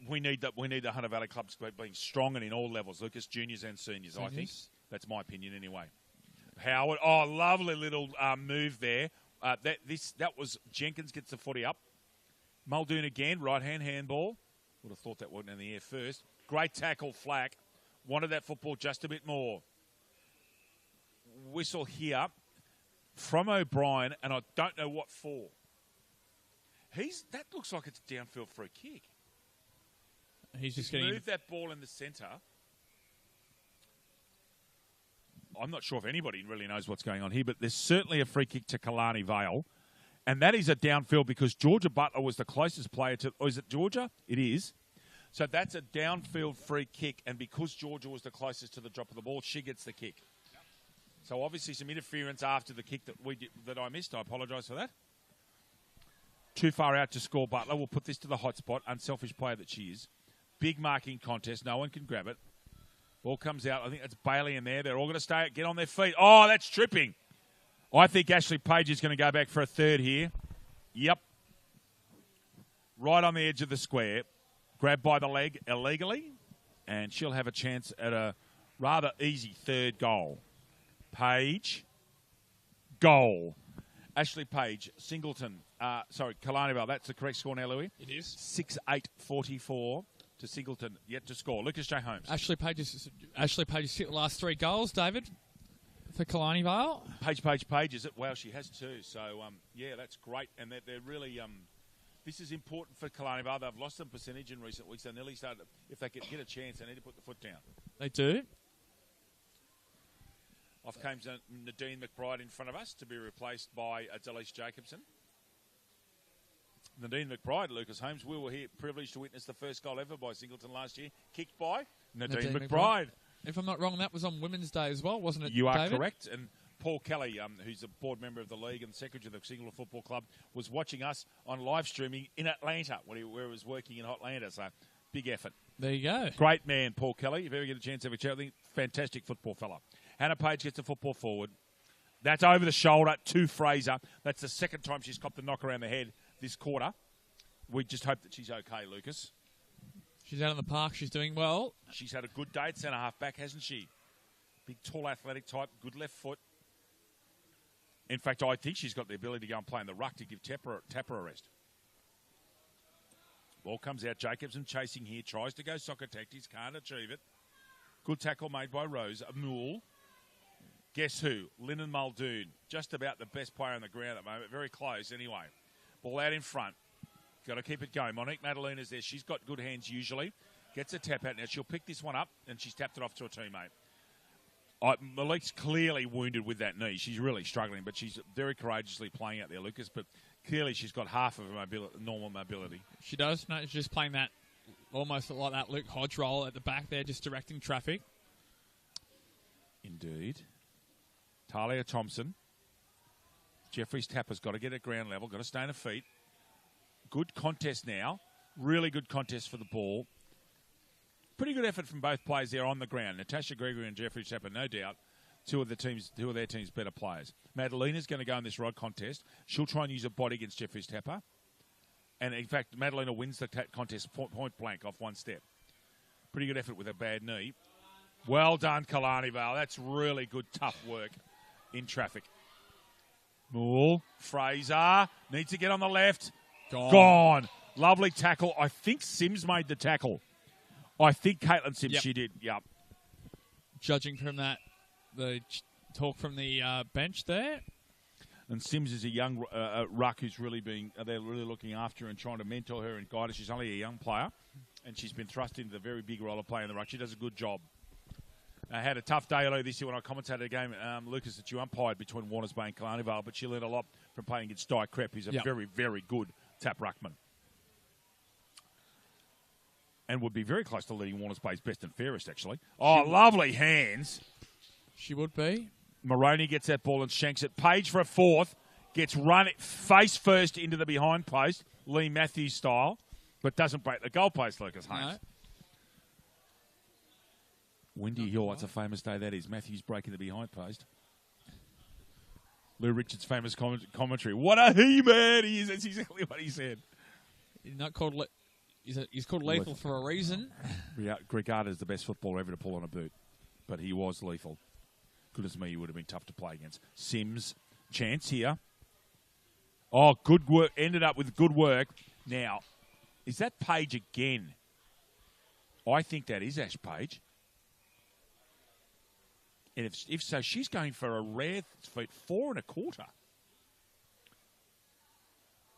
we need that. We need the Hunter Valley clubs being strong and in all levels, Lucas, juniors and seniors. I think that's my opinion anyway. Howard, lovely little move there. That was Jenkins gets the footy up. Muldoon again, right hand handball. Would have thought that wasn't in the air first. Great tackle, Flack. Wanted that football just a bit more. Whistle here from O'Brien, and I don't know what for. That looks like it's downfield for a kick. He's just getting moved that ball in the centre. I'm not sure if anybody really knows what's going on here, but there's certainly a free kick to Killarney Vale. And that is a downfield because Georgia Butler was the closest player to... Or is it Georgia? It is. So that's a downfield free kick. And because Georgia was the closest to the drop of the ball, she gets the kick. So obviously some interference after the kick that I missed. I apologise for that. Too far out to score Butler. We'll put this to the hot spot. Unselfish player that she is. Big marking contest. No one can grab it. Ball comes out. I think that's Bailey in there. They're all going to get on their feet. Oh, that's tripping. I think Ashley Page is going to go back for a third here. Yep. Right on the edge of the square. Grabbed by the leg illegally. And she'll have a chance at a rather easy third goal. Page. Goal. Ashley Page. Singleton. Killarney Vale. That's the correct score now, Louis. It is. 6-8-44 to Singleton. Yet to score. Lucas J. Holmes. Ashley Page hit the last 3 goals, David. For Killarney Vale. Page, is it? Wow, she has 2. So, yeah, that's great. And they're really, this is important for Killarney Vale. They've lost some percentage in recent weeks. They nearly started, if they could get a chance, they need to put the foot down. They do. Off came Nadine McBride in front of us to be replaced by Delise Jacobson. Nadine McBride, Lucas Holmes, we were here privileged to witness the first goal ever by Singleton last year, kicked by Nadine McBride. If I'm not wrong, that was on Women's Day as well, wasn't it, You are David? correct. And Paul Kelly, who's a board member of the league and secretary of the Singleton Football Club, was watching us on live streaming in Atlanta where he was working in Hotlanta. So, big effort. There you go. Great man, Paul Kelly. If you ever get a chance to have a chat with him, fantastic football fella. Hannah Page gets the football forward. That's over the shoulder to Fraser. That's the second time she's copped the knock around the head this quarter. We just hope that she's okay, Lucas. She's out in the park. She's doing well. She's had a good day at centre-half back, hasn't she? Big, tall, athletic type, good left foot. In fact, I think she's got the ability to go and play in the ruck to give Tapper a rest. Ball comes out. Jacobson chasing here. Tries to go soccer tactics. Can't achieve it. Good tackle made by Rose. Mool. Guess who? Lyndon Muldoon. Just about the best player on the ground at the moment. Very close anyway. Ball out in front. Got to keep it going. Monique Madalena's there. She's got good hands usually. Gets a tap out now. She'll pick this one up, and she's tapped it off to a teammate. Malik's clearly wounded with that knee. She's really struggling, but she's very courageously playing out there, Lucas. But clearly she's got half of her normal mobility. She does. No, she's just playing that almost like that Luke Hodge role at the back there, just directing traffic. Indeed. Talia Thompson. Jeffrey's tapper's got to get at ground level. Got to stay on her feet. Good contest now. Really good contest for the ball. Pretty good effort from both players there on the ground. Natasha Gregory and Jeffrey Tapper, no doubt, two of their team's better players. Madalena's going to go in this rod contest. She'll try and use her body against Jeffrey's Tapper. And, in fact, Madalena wins the contest point blank off one step. Pretty good effort with a bad knee. Well done, Killarney Vale. That's really good, tough work in traffic. Moore. Fraser. Needs to get on the left. Gone. Lovely tackle. I think Sims made the tackle. I think Caitlin Sims, she did. Yep. Judging from that, the talk from the bench there. And Sims is a young ruck who's really they're really looking after her and trying to mentor her and guide her. She's only a young player, and she's been thrust into the very big role of playing the ruck. She does a good job. I had a tough day earlier this year when I commentated a game, Lucas, that you umpired between Warners Bay and Killarney Vale, but she learned a lot from playing against Di Krepp, who's a very, very good tap ruckman. And would be very close to leading Warner's Bay's best and fairest, actually. Oh, lovely hands. She would be. Moroney gets that ball and shanks it. Page for a fourth. Gets run face first into the behind post, Lee Matthews style, but doesn't break the goalpost, Lucas Haynes. No. Windy Hill, that's a famous day that is. Matthews breaking the behind post. Lou Richards' famous commentary. What a he-man he is. That's exactly what he said. He's not called... He's called lethal for a reason. Regarded as the best footballer ever to pull on a boot, but he was lethal. Goodness me, he would have been tough to play against. Sims, chance here. Oh, good work. Ended up with good work. Now, is that Page again? I think that is Ash Page. And if so, she's going for a rare feet 4 1/4.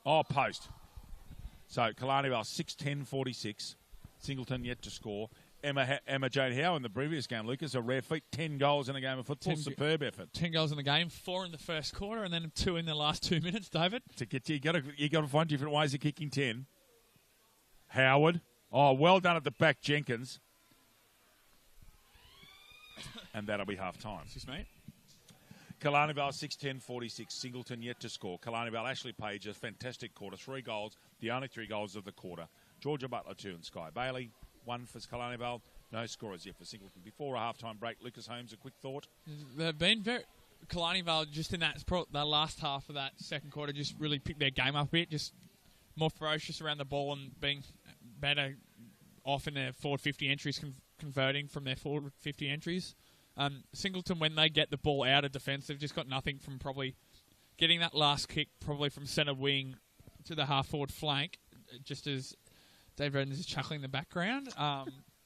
Oh, post. So, Killarney Vale 6-10-46. Singleton yet to score. Emma Jane Howe in the previous game, Lucas, a rare feat, 10 goals in a game of football. Superb effort. 10 goals in the game, 4 in the first quarter, and then 2 in the last 2 minutes, David. To get you got to find different ways of kicking 10. Howard. Oh, well done at the back, Jenkins. And that'll be half time. Excuse me. Killarney Vale 6-10-46. Singleton yet to score. Killarney Vale, Ashley Page, a fantastic quarter. 3 goals, the only 3 goals of the quarter. Georgia Butler 2 and Sky Bailey. 1 for Killarney Vale. No scorers yet for Singleton. Before a half-time break, Lucas Holmes, a quick thought? They've been very... Killarney Vale, just in that last half of that second quarter, just really picked their game up a bit. Just more ferocious around the ball and being better off in their forward 50 entries, converting from their forward 50 entries. Singleton, when they get the ball out of defence, they've just got nothing from probably getting that last kick, probably from centre wing to the half-forward flank, just as Dave Redden is chuckling in the background.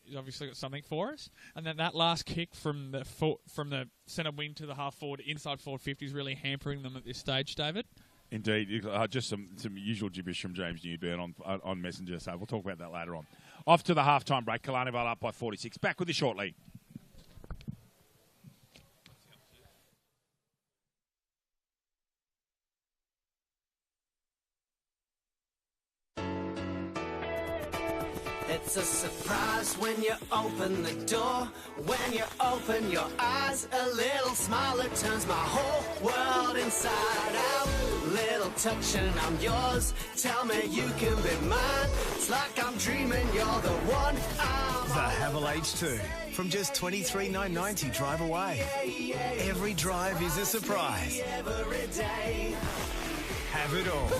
He's obviously got something for us. And then that last kick from the centre wing to the half-forward, inside forward 50 is really hampering them at this stage, David. Indeed. Just some usual gibberish from James Newburn on Messenger, so we'll talk about that later on. Off to the half-time break. Killarney Vale up by 46. Back with you shortly. It's a surprise when you open the door. When you open your eyes, a little smile that turns my whole world inside out. Little touch and I'm yours. Tell me you can be mine. It's like I'm dreaming you're the one. The Havel H2 from just $23,990 drive away. Every drive is a surprise. Every day. Have it all.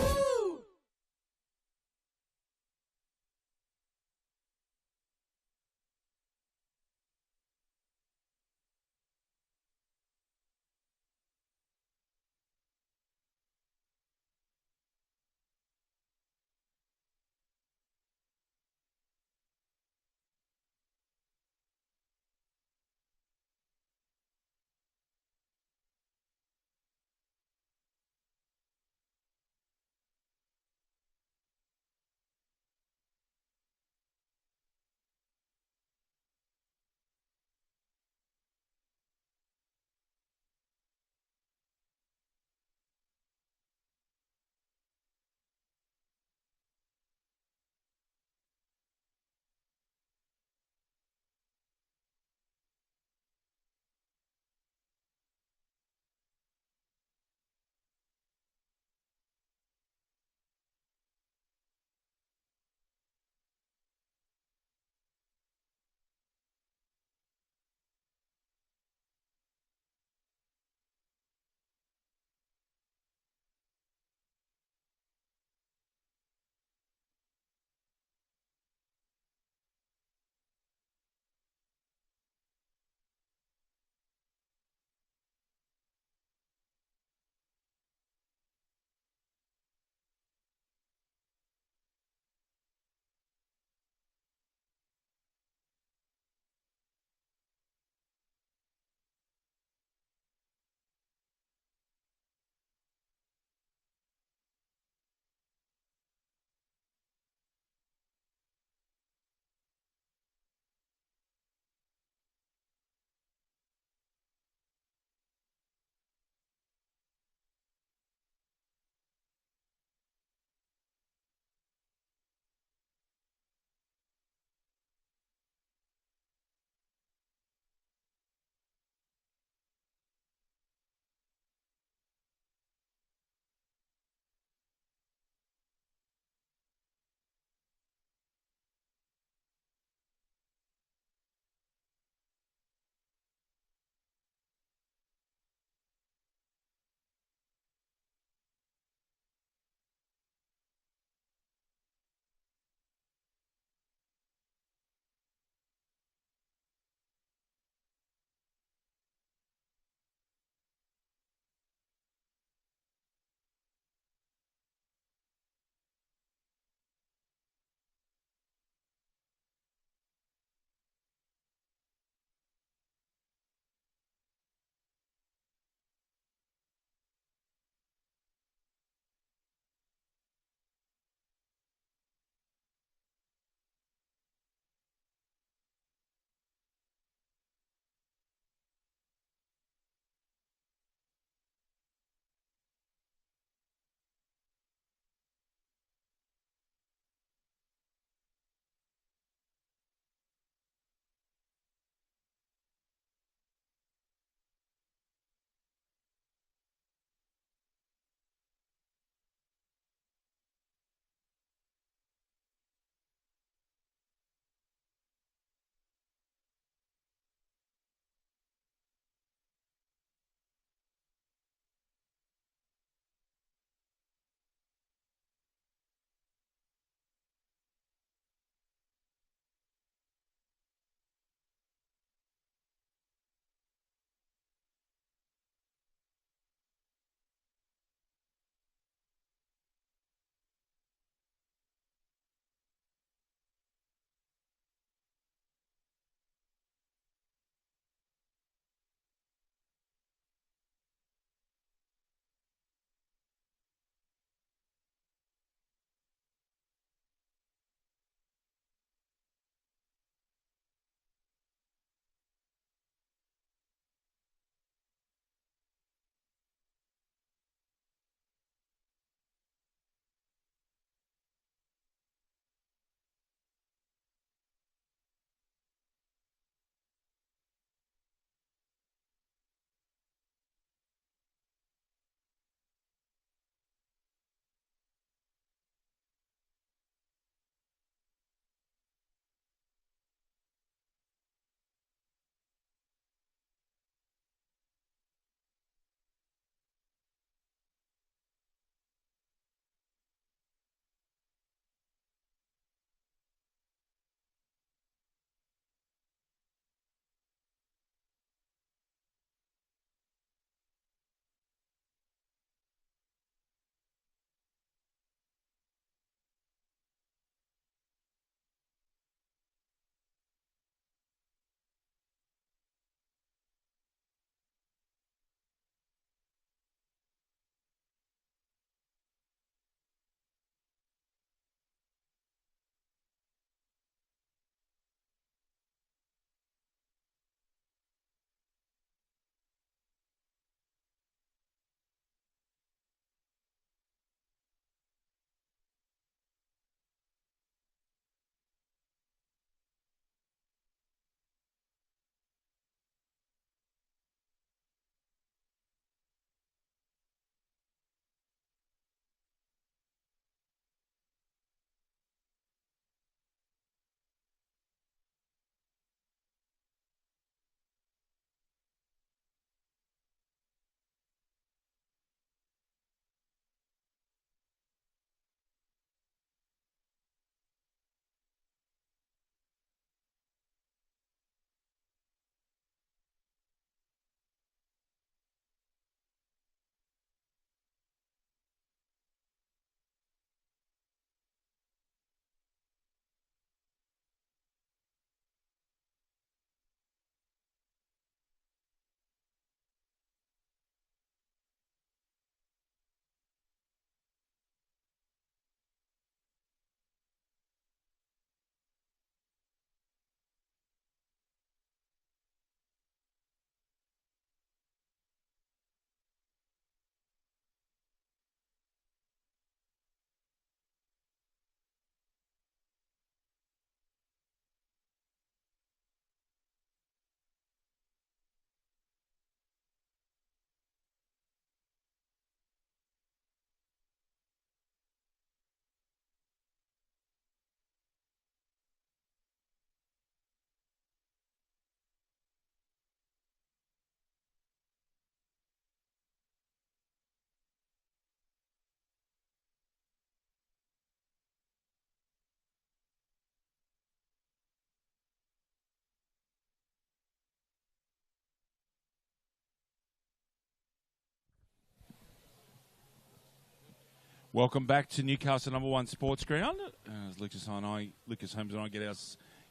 Welcome back to Newcastle #1 Sports Ground. As Lucas Holmes and I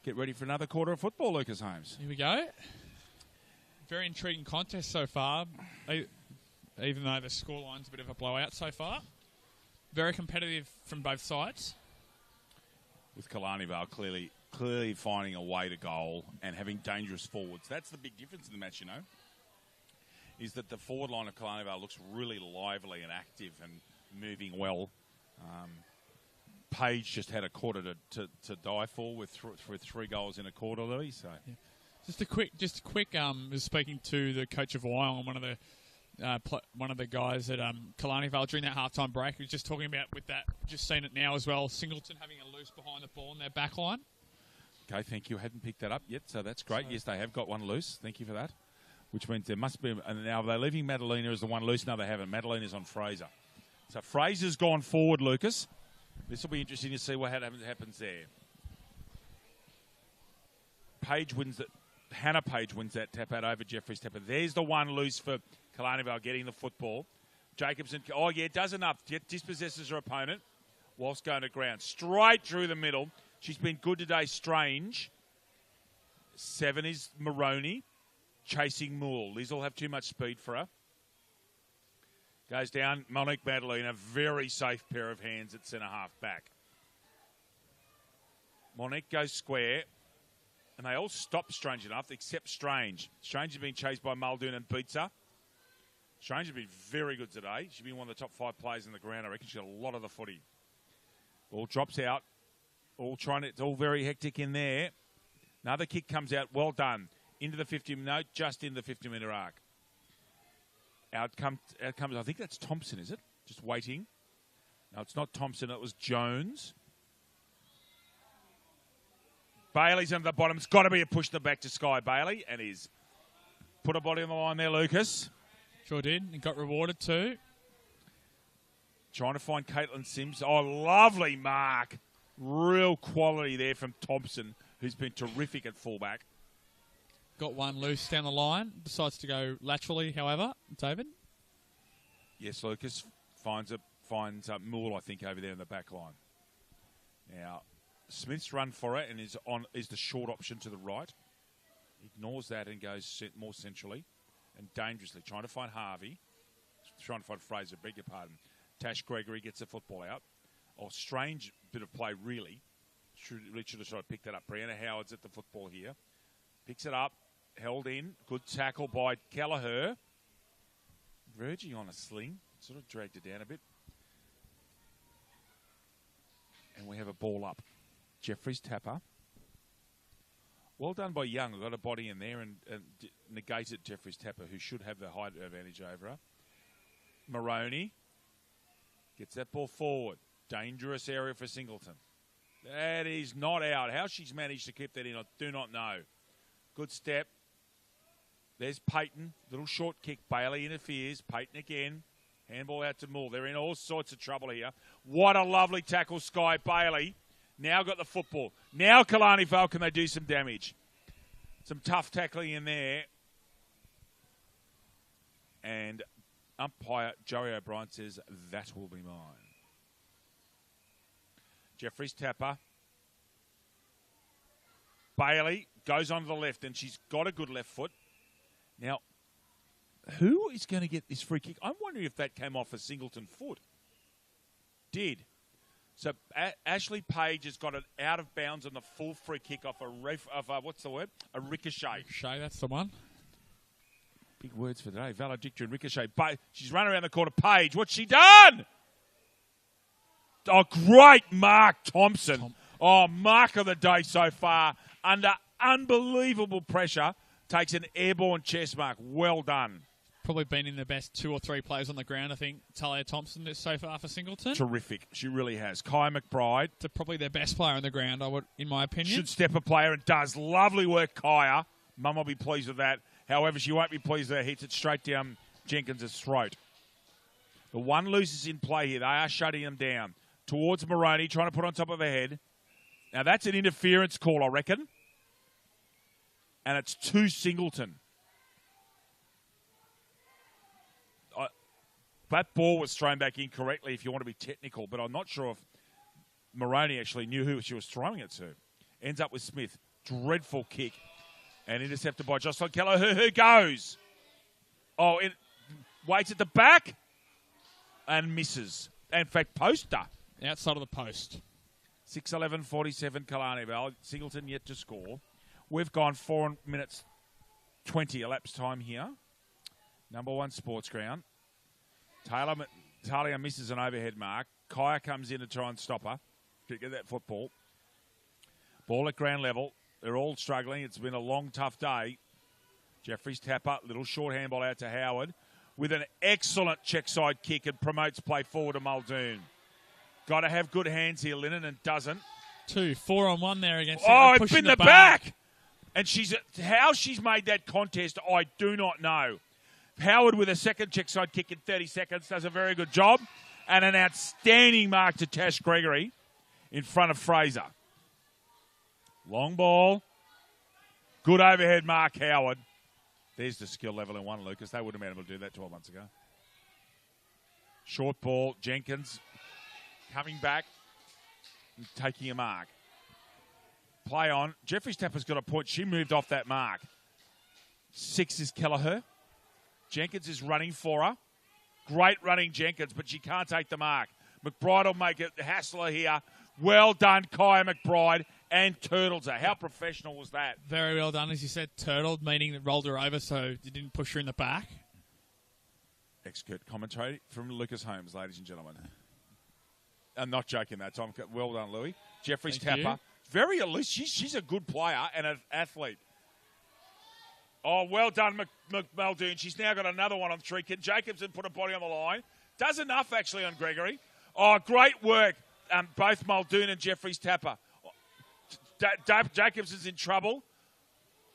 get ready for another quarter of football. Lucas Holmes. Here we go. Very intriguing contest so far, even though the scoreline's a bit of a blowout so far. Very competitive from both sides. With Killarney Vale clearly finding a way to goal and having dangerous forwards. That's the big difference in the match, is that the forward line of Killarney Vale looks really lively and active and moving well. Page just had a quarter to die for with 3 goals in a quarter, Louis. So, yeah. Just a quick. Was speaking to the coach of Wyong, one of the guys at Killarney Vale during that halftime break. He was just talking about with that. Just seen it now as well. Singleton having a loose behind the ball in their back line. Okay, thank you. I hadn't picked that up yet, so that's great. Yes, they have got one loose. Thank you for that. Which means there must be. And now they're leaving Madalena as the one loose. No, they haven't. Madalena's on Fraser. So Fraser's gone forward, Lucas. This will be interesting to see what happens there. Hannah Page wins that tap out over Jeffrey's tapper. There's the one loose for Killarney Vale getting the football. Jacobson, does enough. Dispossesses her opponent whilst going to ground. Straight through the middle. She's been good today, Strange. 7 is Maroney. Chasing Moore. Liz will have too much speed for her. Goes down. Monique Madalena, very safe pair of hands at centre-half back. Monique goes square. And they all stop, strange enough, except Strange. Strange has been chased by Muldoon and beats her. Strange has been very good today. She's been one of the top 5 players in the ground. I reckon she got a lot of the footy. Ball drops out. It's all very hectic in there. Another kick comes out. Well done. Into the 50, no, just in the 50-metre arc. Out comes, I think that's Thompson, is it? Just waiting. No, it's not Thompson. It was Jones. Bailey's under the bottom. It's got to be a push the back to Sky Bailey, and is. Put a body on the line there, Lucas. Sure did. And got rewarded too. Trying to find Caitlin Sims. Oh, lovely mark. Real quality there from Thompson, who's been terrific at fullback. Got one loose down the line. Decides to go laterally, however. David? Yes, Lucas finds Moore, I think, over there in the back line. Now, Smith's run for it and is the short option to the right. Ignores that and goes more centrally and dangerously. Trying to find Harvey. Trying to find Fraser, beg your pardon. Tash Gregory gets the football out. Oh, strange bit of play, really. Should have tried to pick that up. Brianna Howard's at the football here. Picks it up. Held in. Good tackle by Kelleher. Verging on a sling. Sort of dragged it down a bit. And we have a ball up. Jeffrey's tapper. Well done by Young. Got a body in there and negated Jeffrey's tapper, who should have the height advantage over her. Maroney gets that ball forward. Dangerous area for Singleton. That is not out. How she's managed to keep that in, I do not know. Good step. There's Payton. Little short kick. Bailey interferes. Payton again. Handball out to Moore. They're in all sorts of trouble here. What a lovely tackle, Sky Bailey. Now got the football. Now Killarney Vale, can they do some damage? Some tough tackling in there. And umpire Joey O'Brien says, that will be mine. Jeffrey's tapper. Bailey goes on to the left, and she's got a good left foot. Now, who is going to get this free kick? I'm wondering if that came off a Singleton foot. Did. So Ashley Page has got it out of bounds on the full free kick off what's the word? A ricochet. Ricochet, that's the one. Big words for today. Valedictorian ricochet. She's run around the corner. Page, what's she done? Oh, great mark, Thompson. Mark of the day so far. Under unbelievable pressure. Takes an airborne chest mark. Well done. Probably been in the best 2 or 3 players on the ground, I think, Talia Thompson is so far for Singleton. Terrific. She really has. Kai McBride. To probably their best player on the ground, in my opinion. Should step a player and does. Lovely work, Kaya. Mum will be pleased with that. However, she won't be pleased with that. Hits it straight down Jenkins' throat. The one loose is in play here. They are shutting them down. Towards Maroney, trying to put on top of her head. Now, that's an interference call, I reckon. And it's to Singleton. That ball was thrown back incorrectly if you want to be technical, but I'm not sure if Moroney actually knew who she was throwing it to. Ends up with Smith. Dreadful kick. And intercepted by Jocelyn Kelleher, who goes. Oh, it waits at the back and misses. In fact, poster. Outside of the post. 6:11:47 Killarney Vale. Singleton yet to score. We've gone 4 minutes 20 elapsed time here. Number 1 sports ground. Talia misses an overhead mark. Kaya comes in to try and stop her. To get that football. Ball at ground level. They're all struggling. It's been a long, tough day. Jeffries Tapper, little short handball out to Howard with an excellent check side kick and promotes play forward to Muldoon. Got to have good hands here, Lennon, and doesn't. 4-on-1 there against. Oh, it's been the back. And how she's made that contest, I do not know. Howard with a second check side kick in 30 seconds does a very good job. And an outstanding mark to Tash Gregory in front of Fraser. Long ball. Good overhead mark, Howard. There's the skill level in one, Lucas. They wouldn't have been able to do that 12 months ago. Short ball. Jenkins coming back and taking a mark. Play on. Jeffries Tapper's got a point. She moved off that mark. 6 is Kelleher. Jenkins is running for her. Great running Jenkins, but she can't take the mark. McBride will make it. Hassler here. Well done, Kaya McBride. And turtles her. How professional was that? Very well done, as you said. Turtled, meaning that rolled her over so you didn't push her in the back. Expert commentary from Lucas Holmes, ladies and gentlemen. I'm not joking that time. Well done, Louis. Jeffries Tapper. Very elusive. She's a good player and an athlete. Oh, well done, Muldoon. She's now got another one on 3. Can Jacobson put a body on the line? Does enough, actually, on Gregory. Oh, great work. Both Muldoon and Jeffries Tapper. Jacobson's in trouble,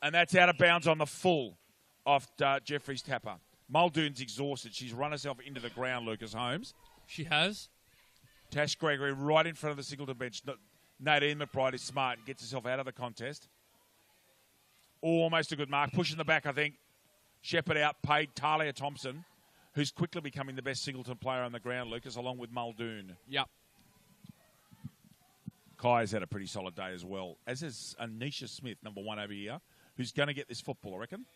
and that's out of bounds on the full of Jeffries Tapper. Muldoon's exhausted. She's run herself into the ground, Lucas Holmes. She has. Tash Gregory right in front of the Singleton bench. Nadine McBride is smart and gets herself out of the contest. Almost a good mark. Pushing the back, I think. Shepherd out, paid Talia Thompson, who's quickly becoming the best Singleton player on the ground, Lucas, along with Muldoon. Yep. Kai's had a pretty solid day as well, as is Anisha Smith, number 1 over here, who's going to get this football, I reckon.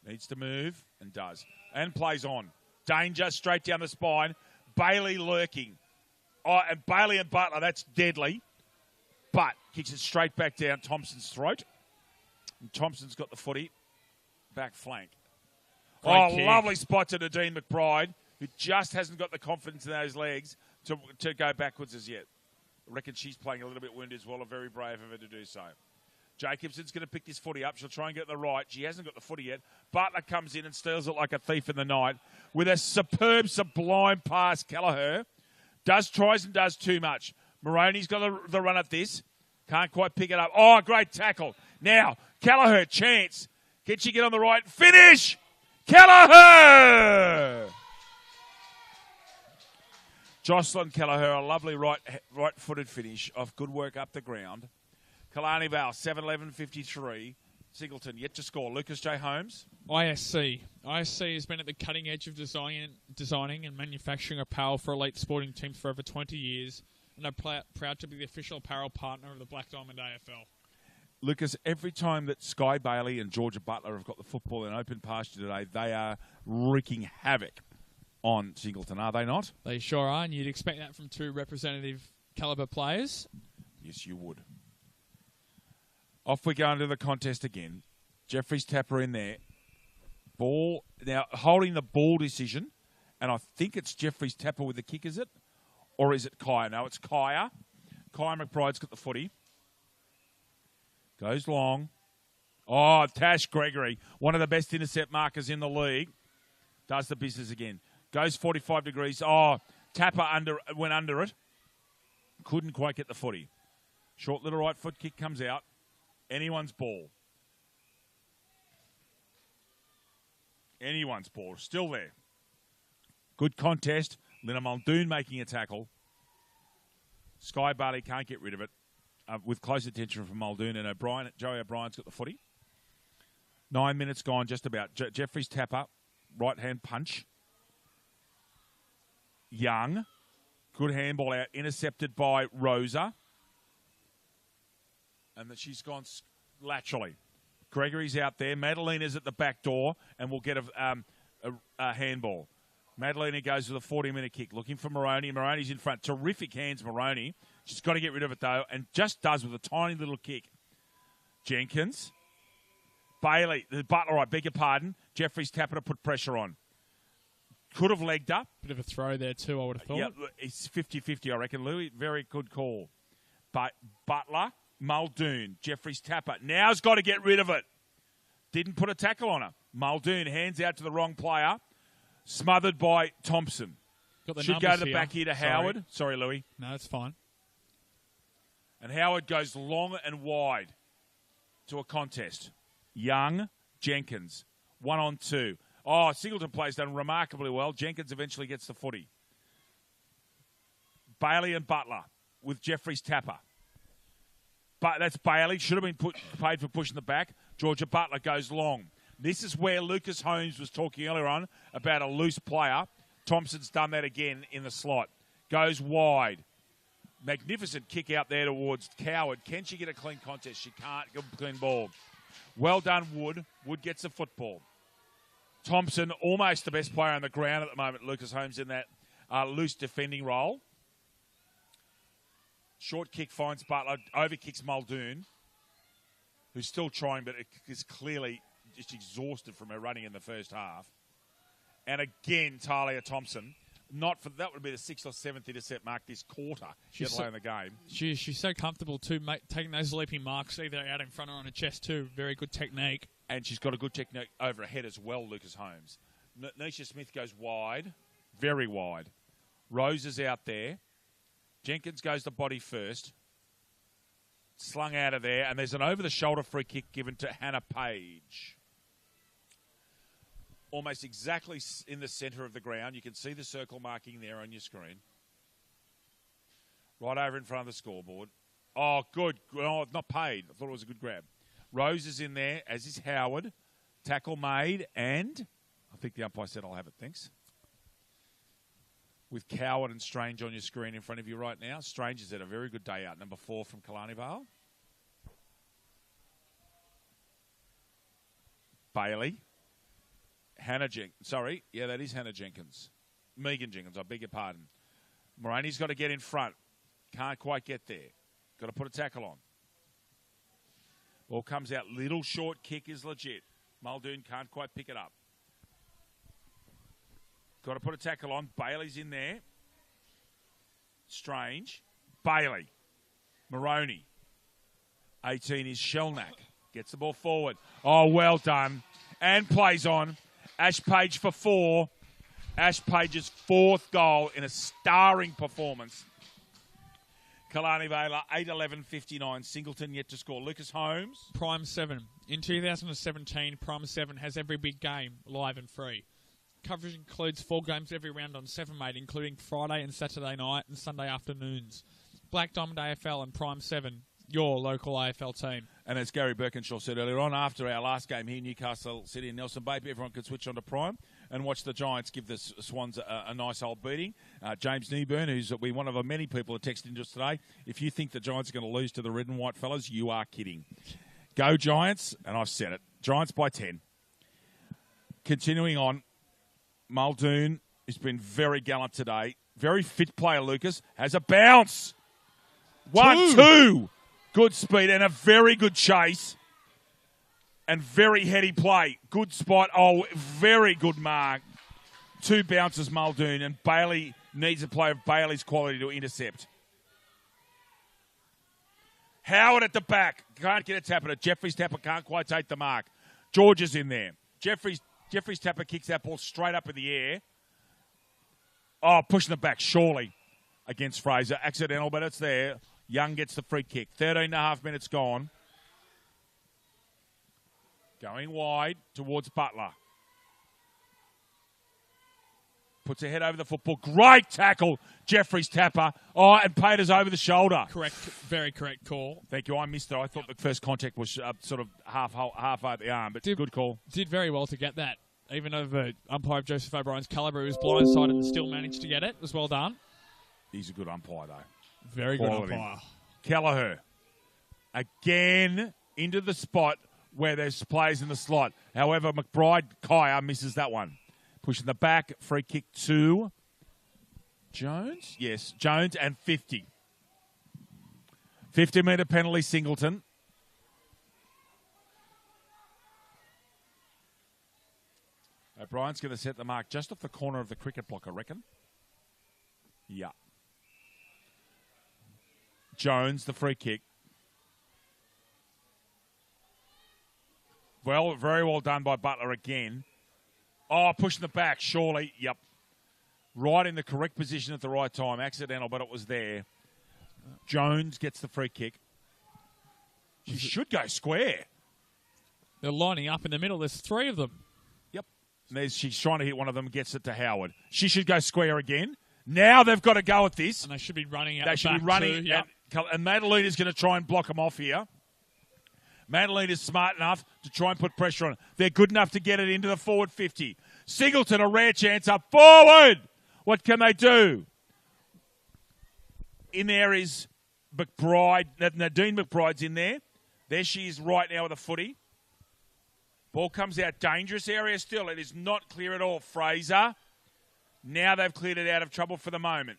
Needs to move, and does. And plays on. Danger, straight down the spine. Bailey lurking. Oh, and Bailey and Butler, that's deadly. But kicks it straight back down Thompson's throat. And Thompson's got the footy. Back flank. Great kick. Lovely spot to Nadine McBride, who just hasn't got the confidence in those legs to go backwards as yet. I reckon she's playing a little bit wounded as well. Very brave of her to do so. Jacobson's going to pick this footy up. She'll try and get the right. She hasn't got the footy yet. Butler comes in and steals it like a thief in the night with a superb, sublime pass. Kelleher tries and does too much. Moroney's got the run at this. Can't quite pick it up. Oh, great tackle. Now, Kelleher, chance. Can she get on the right? Finish! Kelleher! Jocelyn Kelleher, a lovely right-footed finish of good work up the ground. Killarney Vale, 7:11:53. Singleton yet to score. Lucas J. Holmes. ISC. ISC has been at the cutting edge of designing and manufacturing apparel for elite sporting teams for over 20 years and are proud to be the official apparel partner of the Black Diamond AFL. Lucas, every time that Sky Bailey and Georgia Butler have got the football in open pasture today, they are wreaking havoc on Singleton, are they not? They sure are, and you'd expect that from 2 representative calibre players. Yes, you would. Off we go into the contest again. Jeffries Tapper in there. Ball, now holding the ball decision, and I think it's Jeffries Tapper with the kick, is it? Or is it Kaya? No, it's Kaya. Kaya McBride's got the footy. Goes long. Oh, Tash Gregory, one of the best intercept markers in the league, does the business again. Goes 45 degrees. Oh, Tapper went under it. Couldn't quite get the footy. Short little right foot kick comes out. Anyone's ball. Anyone's ball. Still there. Good contest. Lina Muldoon making a tackle. Sky Bailey can't get rid of it. With close attention from Muldoon and O'Brien. Joey O'Brien's got the footy. 9 minutes gone just about. Jeffries Tapper. Right hand punch. Young. Good handball out. Intercepted by Rosa. And that she's gone laterally. Gregory's out there. Madalena's at the back door and will get a handball. Madalena goes with a 40-minute kick. Looking for Moroney. Moroney's in front. Terrific hands, Moroney. She's got to get rid of it, though, and just does with a tiny little kick. Jenkins. Bailey. The Butler, I beg your pardon. Jeffries Tapper to put pressure on. Could have legged up. Bit of a throw there, too, I would have thought. Yeah, it's 50-50, I reckon, Louis. Very good call. But Butler, Muldoon, Jeffries Tapper. Now's got to get rid of it. Didn't put a tackle on her. Muldoon hands out to the wrong player. Smothered by Thompson. Should go to the back here to Howard. Sorry, Louis. No, it's fine. And Howard goes long and wide to a contest. Young, Jenkins. 1-on-2. Oh, Singleton plays done remarkably well. Jenkins eventually gets the footy. Bailey and Butler with Jeffries Tapper. But that's Bailey. Should have been paid for pushing the back. Georgia Butler goes long. This is where Lucas Holmes was talking earlier on about a loose player. Thompson's done that again in the slot. Goes wide. Magnificent kick out there towards Coward. Can she get a clean contest? She can't get a clean ball. Well done, Wood. Wood gets the football. Thompson, almost the best player on the ground at the moment. Lucas Holmes in that loose defending role. Short kick finds Butler. Overkicks Muldoon, who's still trying, but is clearly just exhausted from her running in the first half. And again, Talia Thompson. That would be the 6th or 7th intercept mark this quarter, let alone the game. She's so comfortable, too, taking those leaping marks, either out in front or on her chest, too. Very good technique. And she's got a good technique over her head as well, Lucas Holmes. Nisha Smith goes wide, very wide. Rose is out there. Jenkins goes to body first. Slung out of there, and there's an over-the-shoulder free kick given to Hannah Page. Almost exactly in the centre of the ground. You can see the circle marking there on your screen. Right over in front of the scoreboard. Oh, good. Oh, not paid. I thought it was a good grab. Rose is in there, as is Howard. Tackle made, and I think the umpire said I'll have it. Thanks. With Coward and Strange on your screen in front of you right now. Strange has had a very good day out. Number 4 from Killarney Vale. Bailey. Hannah Jenkins. Sorry. Yeah, that is Hannah Jenkins. Megan Jenkins, I beg your pardon. Moroney's got to get in front. Can't quite get there. Got to put a tackle on. Ball comes out. Little short kick is legit. Muldoon can't quite pick it up. Got to put a tackle on. Bailey's in there. Strange. Bailey. Moroney. 18 is Shelnack. Gets the ball forward. Oh, well done. And plays on. Ash Page for 4. Ash Page's 4th goal in a starring performance. Killarney Vale, 8-11-59. Singleton yet to score. Lucas Holmes. Prime 7. In 2017, Prime 7 has every big game live and free. Coverage includes 4 games every round on 7, mate, including Friday and Saturday night and Sunday afternoons. Black Diamond AFL and Prime 7, your local AFL team. And as Gary Birkinshaw said earlier on, after our last game here, Newcastle City and Nelson Bay, everyone could switch on to Prime and watch the Giants give the Swans a nice old beating. James Nieburn, who's one of the many people who texted to us today, if you think the Giants are going to lose to the red and white fellas, you are kidding. Go Giants, and I've said it. Giants by 10. Continuing on, Muldoon has been very gallant today. Very fit player, Lucas. Has a bounce. 1-2. Good speed and a very good chase. And very heady play. Good spot. Oh, very good mark. 2 bounces, Muldoon. And Bailey needs a play of Bailey's quality to intercept. Howard at the back. Can't get a tap at it. Jeffries Tapper can't quite take the mark. George is in there. Jeffries Tapper kicks that ball straight up in the air. Oh, pushing it back, surely, against Fraser. Accidental, but it's there. Young gets the free kick. 13.5 minutes gone. Going wide towards Butler. Puts her head over the football. Great tackle, Jeffries Tapper. Oh, and Pater's over the shoulder. Correct, very correct call. Thank you. I missed it. I thought the first contact was sort of half over the arm, but good call. Did very well to get that. even over umpire Joseph O'Brien's calibre, who was blindsided and still managed to get it. It was well done. He's a good umpire, though. Very Quality. good umpire. Kelleher. Again, into the spot where there's players in the slot. However, McBride-Kaya misses that one. Pushing the back, free kick to Jones? Yes, Jones, and 50. 50-metre penalty, Singleton. O'Brien's going to set the mark just off the corner of the cricket block, I reckon. Yeah. Jones, the free kick. Well, very well done by Butler again. Oh, pushing the back, surely. Yep. Right in the correct position at the right time. Accidental, but it was there. Jones gets the free kick. She should go square. They're lining up in the middle. There's 3 of them. Yep. She's trying to hit one of them, gets it to Howard. She should go square again. Now they've got to go at this. And they should be running out They the should back be running. too. Yep. And Madalina's going to try and block them off here. Madalina's smart enough to try and put pressure on it. They're good enough to get it into the forward 50. Singleton, a rare chance up forward. What can they do? In there is McBride. Nadine McBride's in there. There she is right now with a footy. Ball comes out. Dangerous area still. It is not clear at all. Fraser. Now they've cleared it out of trouble for the moment.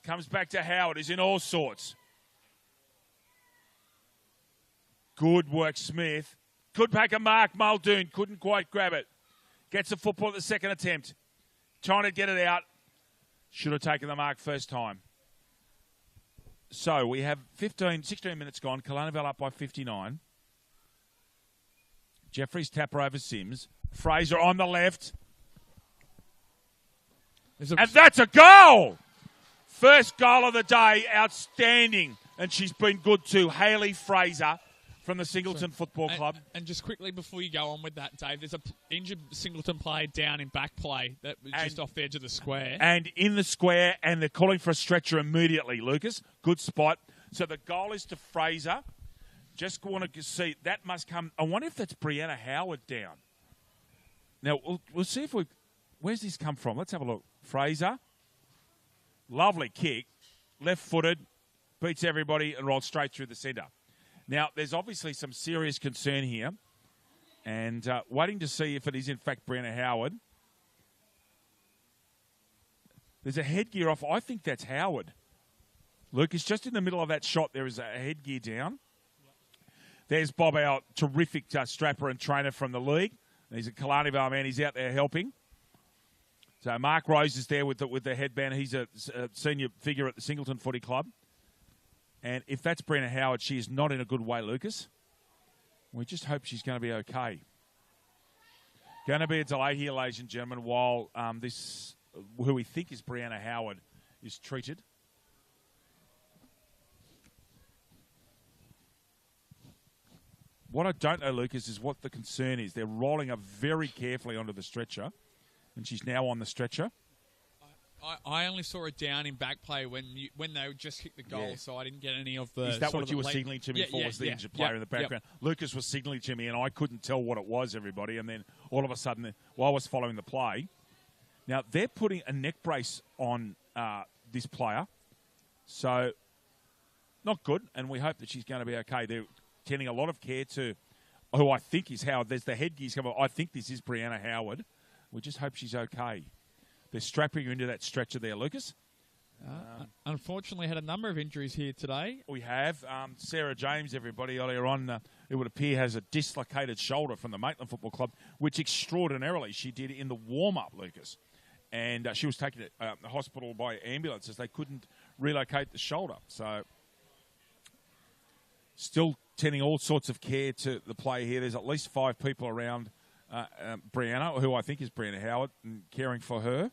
Comes back to Howard. He's in all sorts. Good work, Smith. Good pack of mark, Muldoon. Couldn't quite grab it. Gets the football at the second attempt. Trying to get it out. Should have taken the mark first time. So we have 16 minutes gone. Killarney Vale up by 59. Jeffrey's tapper over Sims. Fraser on the left. And that's a goal! First goal of the day. Outstanding. And she's been good too. Hayley Fraser from the Singleton Football Club. And just quickly before you go on with that, Dave, there's a injured Singleton player down in back play that was just off the edge of the square. And in the square, and they're calling for a stretcher immediately, Lucas. Good spot. So the goal is to Fraser. Just want to see. That must come. I wonder if that's Brianna Howard down. Now, we'll see if we... Where's this come from? Let's have a look. Fraser. Lovely kick. Left-footed. Beats everybody and rolls straight through the centre. Now, there's obviously some serious concern here. And waiting to see if it is, in fact, Brianna Howard. There's a headgear off. I think that's Howard. Lucas, just in the middle of that shot, there is a headgear down. There's Bob, our terrific strapper and trainer from the league. He's a Killarney Vale man. He's out there helping. So Mark Rose is there with the headband. He's a senior figure at the Singleton Footy Club. And if that's Brianna Howard, she is not in a good way, Lucas. We just hope she's going to be okay. Going to be a delay here, ladies and gentlemen, while this, who we think is Brianna Howard, is treated. What I don't know, Lucas, is what the concern is. They're rolling her very carefully onto the stretcher, and she's now on the stretcher. I only saw it down in back play when they just hit the goal, so I didn't get any of the... Is that what you were signalling to me for, was the injured player in the background? Yep. Lucas was signalling to me, and I couldn't tell what it was, everybody, and then all of a sudden, while I was following the play... Now, they're putting a neck brace on this player, so not good, and we hope that she's going to be okay. They're tending a lot of care to who I think is Howard. There's the headgears coming. I think this is Brianna Howard. We just hope she's okay. They're strapping her into that stretcher there, Lucas. Unfortunately, had a number of injuries here today. We have. Sarah James, everybody, earlier on, it would appear has a dislocated shoulder from the Maitland Football Club, which extraordinarily she did in the warm-up, Lucas. And she was taken to the hospital by ambulance as they couldn't relocate the shoulder. So still tending all sorts of care to the player here. There's at least 5 people around Brianna, who I think is Brianna Howard, and caring for her.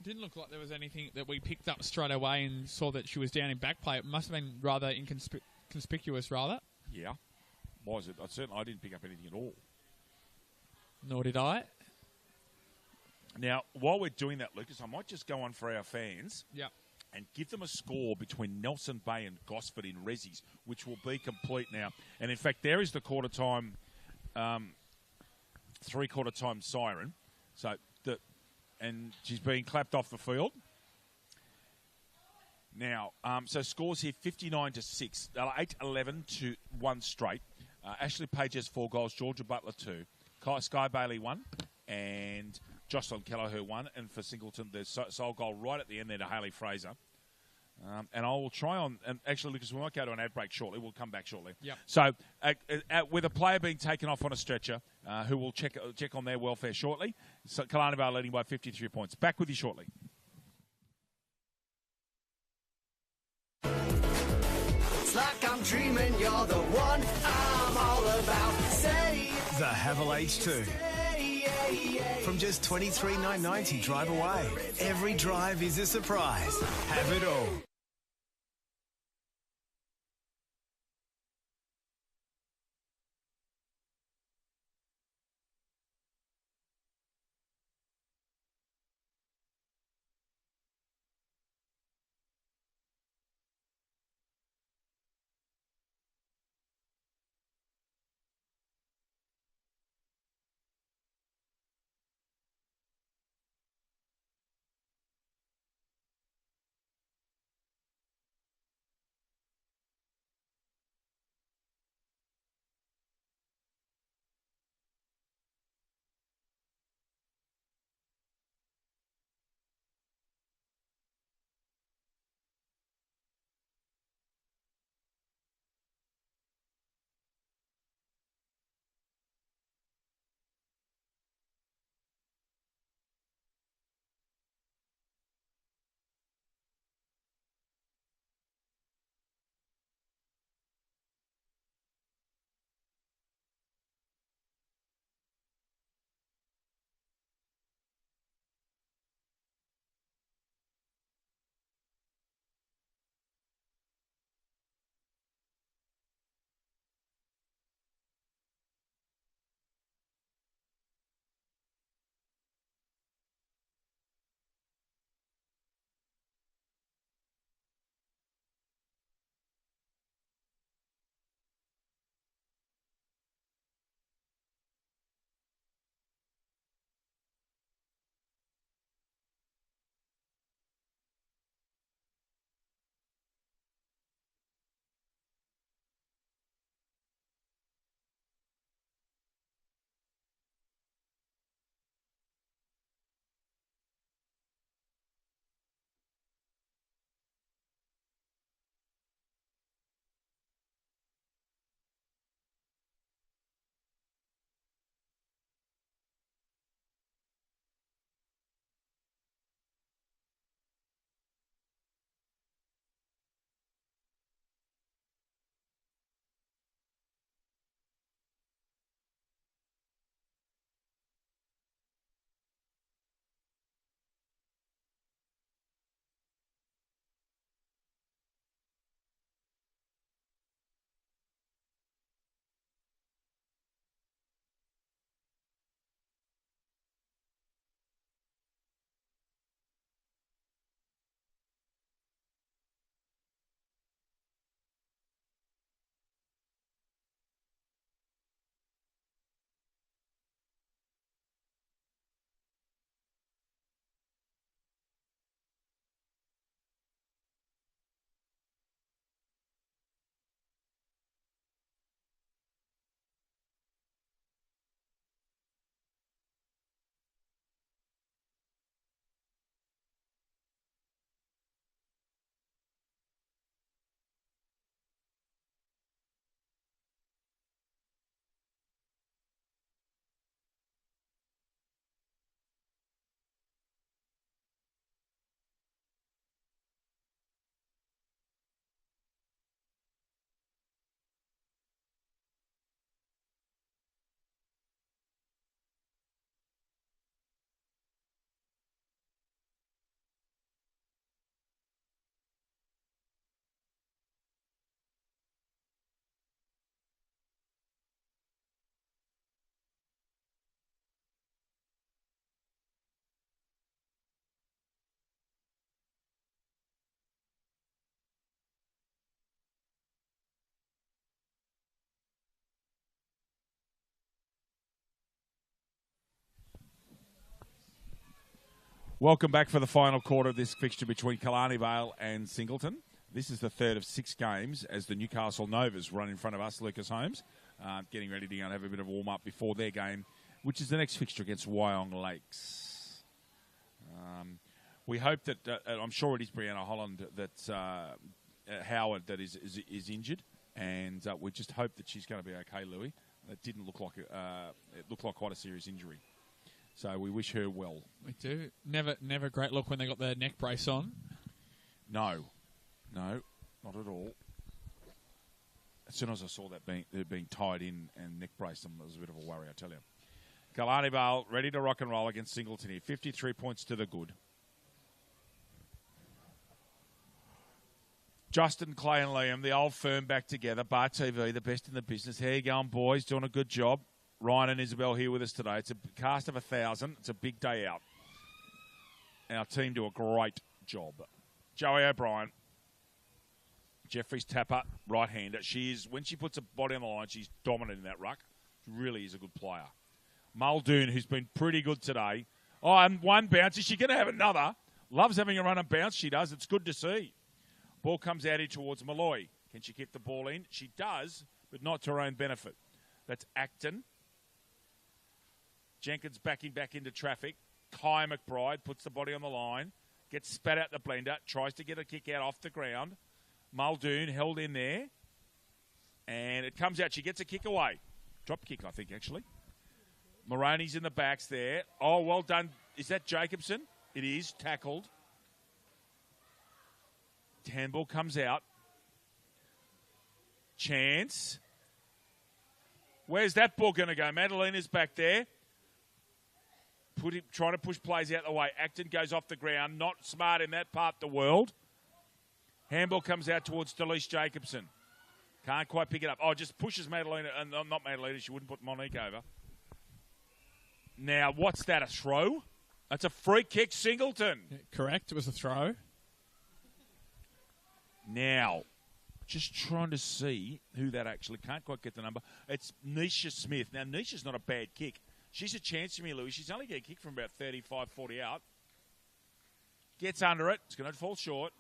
Didn't look like there was anything that we picked up straight away and saw that she was down in back play. It must have been rather inconspicuous, rather. Yeah. Was it? I didn't pick up anything at all. Nor did I. Now, while we're doing that, Lucas, I might just go on for our fans. Yeah. and give them a score between Nelson Bay and Gosford in Rezzies, which will be complete now. And in fact, there is the quarter time, 3/4 time siren. And she's being clapped off the field. Now, so scores here 59-6. They're 8-11 to 1 straight. Ashley Page has 4 goals. Georgia Butler 2. Sky Bailey 1. And Jocelyn Kelleher 1. And for Singleton, there's sole goal right at the end there to Hayley Fraser. And I will try on, and actually, Lucas, we might go to an ad break shortly. We'll come back shortly. Yep. So, with a player being taken off on a stretcher, who will check on their welfare shortly. So, Killarney Vale leading by 53 points. Back with you shortly. It's like I'm dreaming, you're the one I'm all about. Say The Havel H2. From just $23,990 drive away. Every drive is a surprise. Have it all. Welcome back for the final quarter of this fixture between Killarney, Vale and Singleton. This is the third of 6 games as the Newcastle Novas run in front of us, Lucas Holmes, getting ready to go and have a bit of warm-up before their game, which is the next fixture against Wyong Lakes. We hope that, I'm sure it is Brianna Holland, that Howard that is injured, and we just hope that she's going to be okay, Louis. It didn't look like it looked like quite a serious injury. So we wish her well. We do. Never a great look when they got their neck brace on. No, not at all. As soon as I saw that being tied in and neck braced, it was a bit of a worry, I tell you. Killarney Vale ready to rock and roll against Singleton here. 53 points to the good. Justin, Clay and Liam, the old firm back together. Bar TV, the best in the business. How you going, boys? Doing a good job. Ryan and Isabel here with us today. It's a cast of 1,000. It's a big day out. Our team do a great job. Joey O'Brien, Jeffrey's tapper, right-hander. When she puts a body on the line, she's dominant in that ruck. She really is a good player. Muldoon, who's been pretty good today. Oh, and one bounce. Is she going to have another? Loves having a run and bounce. She does. It's good to see. Ball comes out here towards Malloy. Can she kick the ball in? She does, but not to her own benefit. That's Acton. Jenkins backing back into traffic. Kai McBride puts the body on the line. Gets spat out the blender. Tries to get a kick out off the ground. Muldoon held in there. And it comes out. She gets a kick away. Drop kick, I think, actually. Moroney's in the backs there. Oh, well done. Is that Jacobson? It is. Tackled. Handball comes out. Chance. Where's that ball going to go? Madalena's back there. Trying to push plays out the way. Acton goes off the ground. Not smart in that part of the world. Handball comes out towards Delise Jacobson. Can't quite pick it up. Oh, just pushes Madalena. Not Madalena. She wouldn't put Monique over. Now, what's that, a throw? That's a free kick, Singleton. Yeah, correct. It was a throw. Now, just trying to see who that actually, can't quite get the number. It's Nisha Smith. Now, Nisha's not a bad kick. She's a chance to me, Louis. She's only going to kick from about 35, 40 out. Gets under it. It's going to fall short.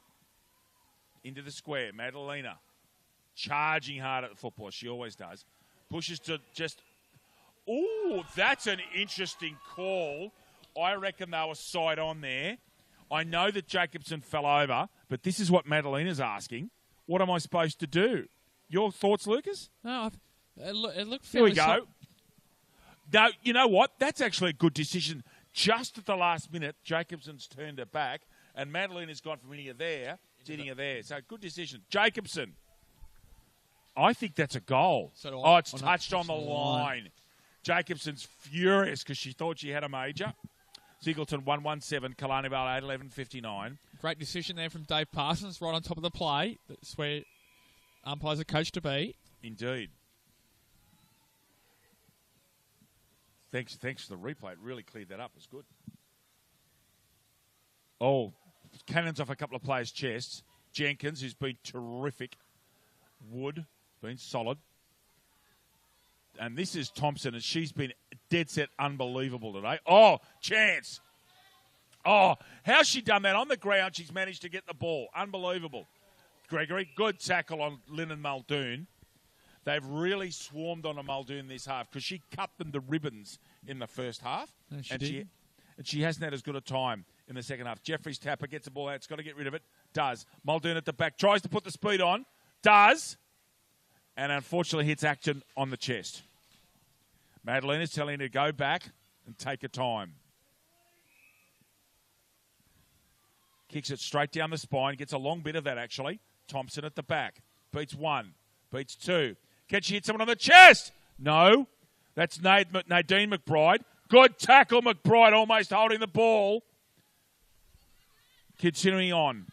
Into the square. Madalena charging hard at the football. She always does. Pushes to just... Ooh, that's an interesting call. I reckon they were side on there. I know that Jacobson fell over, but this is what Madalena's asking. What am I supposed to do? Your thoughts, Lucas? No, it looked Here we fairly go. No, you know what? That's actually a good decision. Just at the last minute, Jacobson's turned her back, and Madalena's gone from hitting her there to hitting her there. So, good decision. Jacobson. I think that's a goal. So oh, it's touched on the line. Jacobson's furious because she thought she had a major. Singleton 117, Killarney Vale 8-11-59. Great decision there from Dave Parsons, right on top of the play. That's where umpires are coached to be. Indeed. Thanks for the replay. It really cleared that up. It was good. Oh, cannons off a couple of players' chests. Jenkins, who's been terrific. Wood, been solid. And this is Thompson, and she's been dead set unbelievable today. Oh, chance. Oh, how's she done that? On the ground, she's managed to get the ball. Unbelievable. Gregory, good tackle on Lynn and Muldoon. They've really swarmed on a Muldoon this half because she cut them to ribbons in the first half. No, and she hasn't had as good a time in the second half. Jeffrey's tapper gets the ball out. It's got to get rid of it. Does. Muldoon at the back. Tries to put the speed on. Does. And unfortunately hits Acton on the chest. Madalena's telling her to go back and take her time. Kicks it straight down the spine. Gets a long bit of that, actually. Thompson at the back. Beats one. Beats two. Can she hit someone on the chest? No. That's Nadine McBride. Good tackle, McBride, almost holding the ball. Continuing on.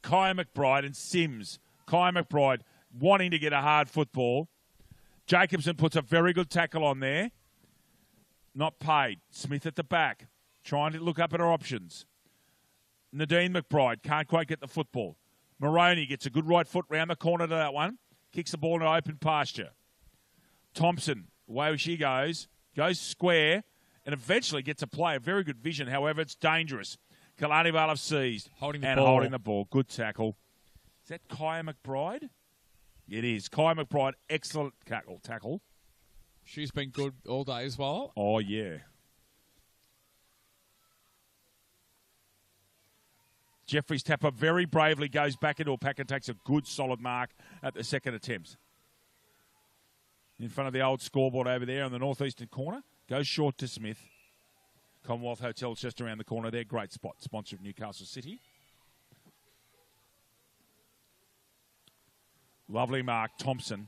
Kai McBride and Sims. Kai McBride wanting to get a hard football. Jacobson puts a very good tackle on there. Not paid. Smith at the back. Trying to look up at her options. Nadine McBride can't quite get the football. Moroney gets a good right foot round the corner to that one. Kicks the ball into open pasture. Thompson, away she goes. Goes square. and eventually gets a play. A very good vision. However, it's dangerous. Killarney Vale have seized. Holding the and ball. holding the ball. Good tackle. Is that Kaya McBride? It is. Kaya McBride, excellent tackle. She's been good all day as well. Oh, yeah. Jeffrey's tapper very bravely goes back into a pack and takes a good solid mark at the second attempt. In front of the old scoreboard over there in the northeastern corner. Goes short to Smith. Commonwealth Hotel's just around the corner there. Great spot. Sponsor of Newcastle City. Lovely mark. Thompson.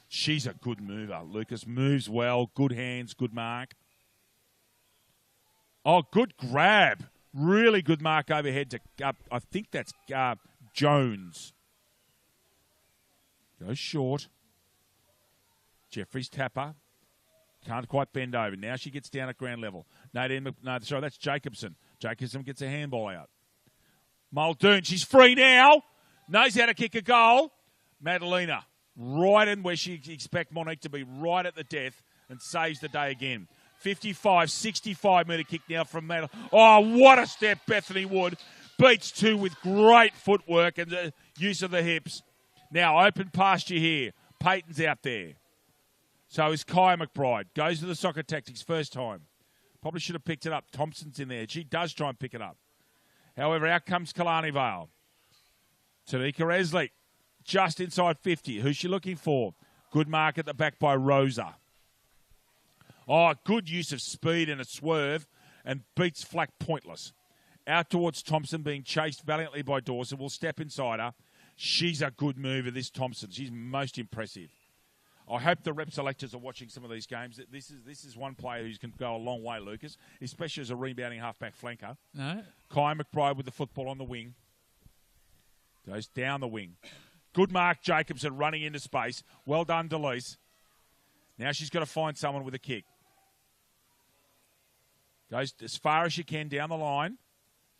She's a good mover. Lucas moves well. Good hands. Good mark. Oh, good grab. Really good mark overhead to, I think that's Jones. Goes short. Jeffrey's tapper. Can't quite bend over. Now she gets down at ground level. That's Jacobson. Jacobson gets a handball out. Muldoon, she's free now. Knows how to kick a goal. Madalena, right in where she expect Monique to be, right at the death, and saves the day again. 65-metre kick now from Madalena. Oh, what a step, Bethany Wood. Beats two with great footwork and the use of the hips. Now, open pasture here. Peyton's out there. So is Kaya McBride. Goes to the soccer tactics first time. Probably should have picked it up. Thompson's in there. She does try and pick it up. However, out comes Killarney Vale. Tanika Esley, just inside 50. Who's she looking for? Good mark at the back by Rosa. Oh, good use of speed and a swerve and beats Flack pointless. Out towards Thompson, being chased valiantly by Dawson. Will step inside her. She's a good mover, this Thompson. She's most impressive. I hope the rep selectors are watching some of these games. This is one player who can go a long way, Lucas, especially as a rebounding halfback flanker. No. Kaya McBride with the football on the wing. Goes down the wing. Good mark, Jacobson, running into space. Well done, Delise. Now she's got to find someone with a kick. Goes as far as she can down the line.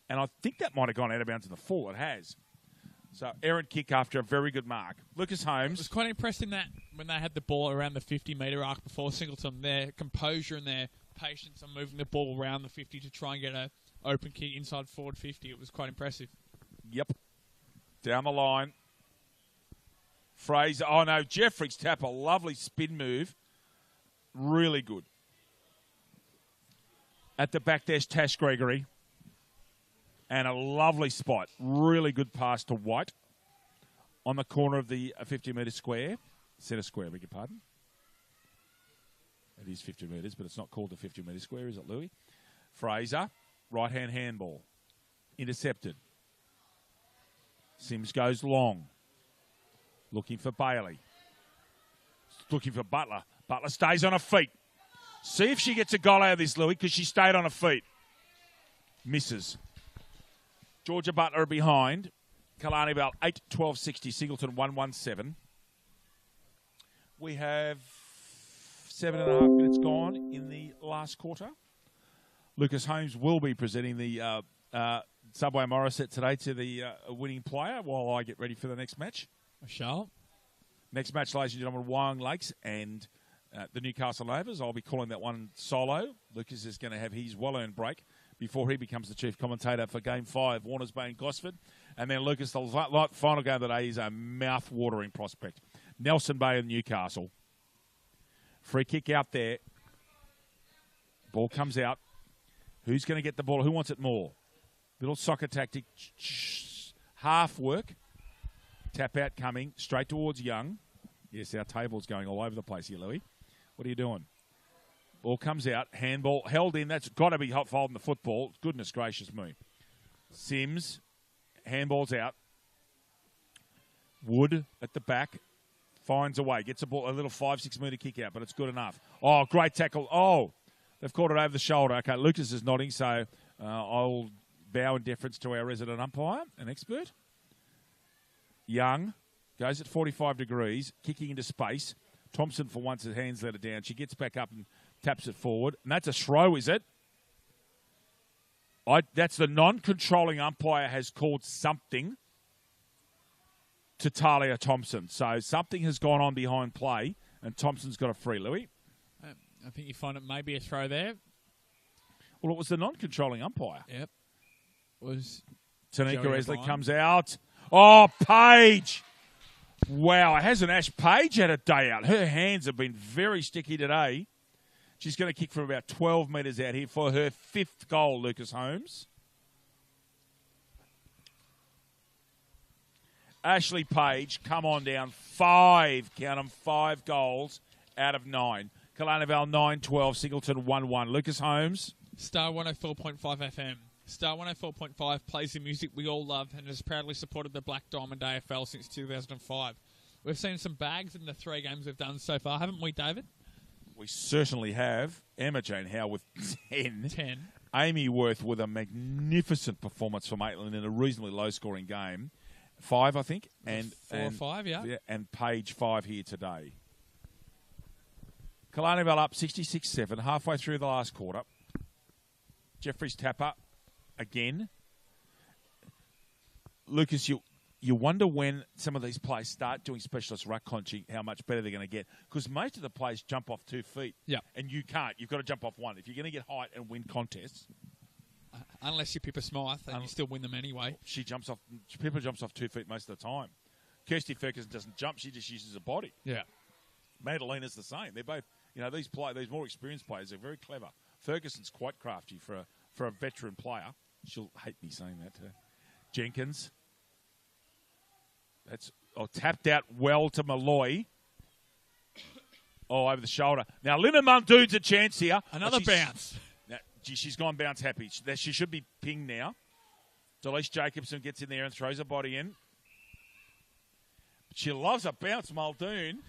And I think that might have gone out of bounds to the full. It has. So, errant kick after a very good mark. Lucas Holmes. I was quite impressed in that when they had the ball around the 50-metre arc before Singleton. Their composure and their patience on moving the ball around the 50 to try and get an open kick inside forward 50. It was quite impressive. Yep. Down the line. Fraser. Oh, no. Jeffrey's tap. A lovely spin move. Really good. At the back, there's Tash Gregory. And a lovely spot. Really good pass to White on the corner of the 50-metre square. Centre square, beg your pardon. It is 50 metres, but it's not called the 50-metre square, is it, Louis? Fraser, right-hand handball. Intercepted. Sims goes long. Looking for Bailey. Looking for Butler. Butler stays on her feet. See if she gets a goal out of this, Louis, because she stayed on her feet. Misses. Georgia Butler behind. Killarney Vale 8-12-60. Singleton 1-1-7. We have 7.5 minutes gone in the last quarter. Lucas Holmes will be presenting the Subway Morissette today to the winning player while I get ready for the next match. I shall. Next match, ladies and gentlemen, Wyong Lakes and the Newcastle Novas. I'll be calling that one solo. Lucas is going to have his well-earned break before he becomes the chief commentator for Game 5, Warners Bay and Gosford. And then, Lucas, the final game of the day is a mouth-watering prospect. Nelson Bay and Newcastle. Free kick out there. Ball comes out. Who's going to get the ball? Who wants it more? Little soccer tactic. Half work. Tap out coming. Straight towards Young. Yes, our table's going all over the place here, Louis. What are you doing? Ball comes out. Handball held in. That's got to be holding the football. Goodness gracious me. Sims. Handball's out. Wood at the back. Finds a way. Gets a ball, a little 5-6 metre kick out, but it's good enough. Oh, great tackle. Oh, they've caught it over the shoulder. Okay, Lucas is nodding, so I'll bow in deference to our resident umpire, an expert. Young goes at 45 degrees, kicking into space. Thompson, for once, her hands let her down. She gets back up and taps it forward. And that's a throw, is it? That's the non-controlling umpire has called something to Talia Thompson. So something has gone on behind play, and Thompson's got a free, Louis. I think you find it may be a throw there. Well, it was the non-controlling umpire. Yep. Was Tanika Joey Esley O'Brien. comes out. Oh, Paige. Wow, hasn't Ash Paige had a day out? Her hands have been very sticky today. She's going to kick from about 12 metres out here for her 5th goal, Lucas Holmes. Ashley Page, come on down. 5, count them, 5 goals out of 9. Killarney Vale 9-12, Singleton 1-1. Lucas Holmes. Star 104.5 FM. Star 104.5 plays the music we all love and has proudly supported the Black Diamond AFL since 2005. We've seen some bags in the 3 games we've done so far, haven't we, David? We certainly have. Emma Jane Howe with 10. 10. Amy Worth with a magnificent performance for Maitland in a reasonably low-scoring game. 5, I think. And 4 or 5, yeah. And Page 5 here today. Killarney Vale up 66-7, halfway through the last quarter. Jeffrey's tapper again. Lucas, you wonder when some of these players start doing specialist ruck conching, how much better they're going to get. Because most of the players jump off 2 feet. Yeah. And you can't. You've got to jump off 1. If you're going to get height and win contests. Unless you're Pippa Smythe, and you still win them anyway. Pippa jumps off 2 feet most of the time. Kirsty Ferguson doesn't jump. She just uses her body. Yeah. Madalena's the same. They're both, these more experienced players are very clever. Ferguson's quite crafty for a veteran player. She'll hate me saying that to her. Jenkins. That's tapped out well to Malloy. Over the shoulder. Now, Lynn Muldoon's a chance here. Another bounce. Now, she's gone bounce happy. She should be pinged now. Delise Jacobson gets in there and throws her body in. But she loves a bounce, Muldoon.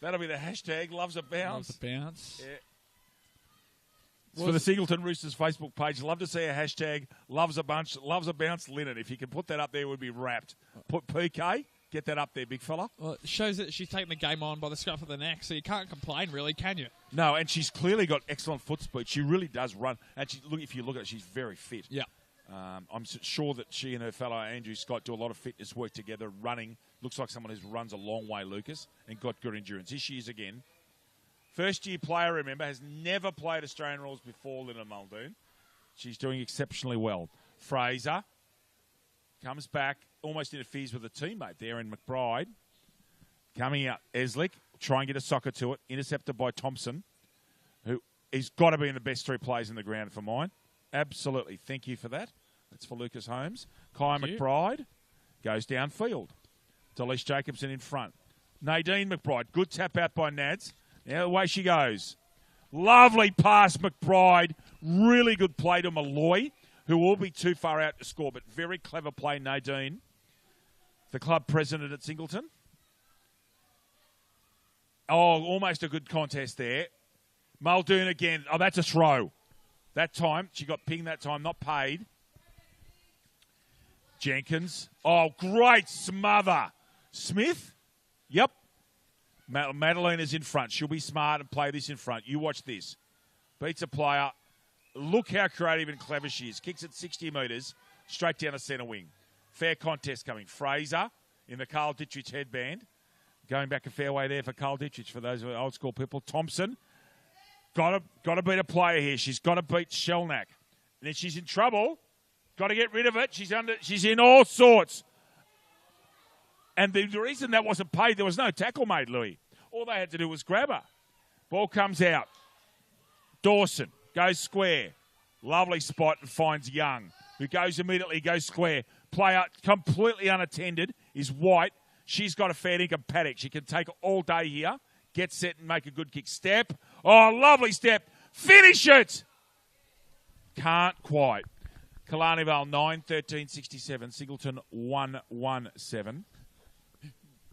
That'll be the hashtag, loves a bounce. Loves a bounce. Yeah. It's for the Singleton Roosters Facebook page. Love to see a hashtag, loves a bounce, Linen. If you can put that up there, it would be wrapped. Put PK, get that up there, big fella. Well, it shows that she's taking the game on by the scruff of the neck, so you can't complain, really, can you? No, and she's clearly got excellent foot speed. She really does run. And if you look at it, she's very fit. Yeah. I'm sure that she and her fellow Andrew Scott do a lot of fitness work together, running. Looks like someone who runs a long way, Lucas, and got good endurance. Here she is again. First-year player, remember, has never played Australian rules before, Lynn Muldoon. She's doing exceptionally well. Fraser comes back, almost interferes with a teammate there in McBride. Coming out, Eslick, try and get a socker to it. Intercepted by Thompson, who has got to be in the best 3 players in the ground for mine. Absolutely. Thank you for that. That's for Lucas Holmes. Kai McBride goes downfield. Delise Jacobson in front. Nadine McBride. Good tap out by Nads. Now away she goes. Lovely pass, McBride. Really good play to Malloy, who will be too far out to score, but very clever play, Nadine. The club president at Singleton. Oh, almost a good contest there. Muldoon again. Oh, that's a throw. That time, she got pinged that time, not paid. Jenkins. Oh, great smother. Smith. Yep. Madalena's in front. She'll be smart and play this in front. You watch this. Beats a player. Look how creative and clever she is. Kicks it 60 metres, straight down the centre wing. Fair contest coming. Fraser in the Carl Dittrich headband. Going back a fair way there for Carl Dittrich, for those old school people. Thompson. Got to beat a player here. She's got to beat Shelnack. And if she's in trouble, got to get rid of it. She's in all sorts. And the reason that wasn't paid, there was no tackle made, Louis. All they had to do was grab her. Ball comes out. Dawson goes square. Lovely spot and finds Young, who goes square. Player completely unattended is White. She's got a fair dinkum paddock. She can take all day here. Get set and make a good kick. Step. Oh, lovely step. Finish it. Can't quite. Killarney Vale 9-13-67. Singleton 1-1-7.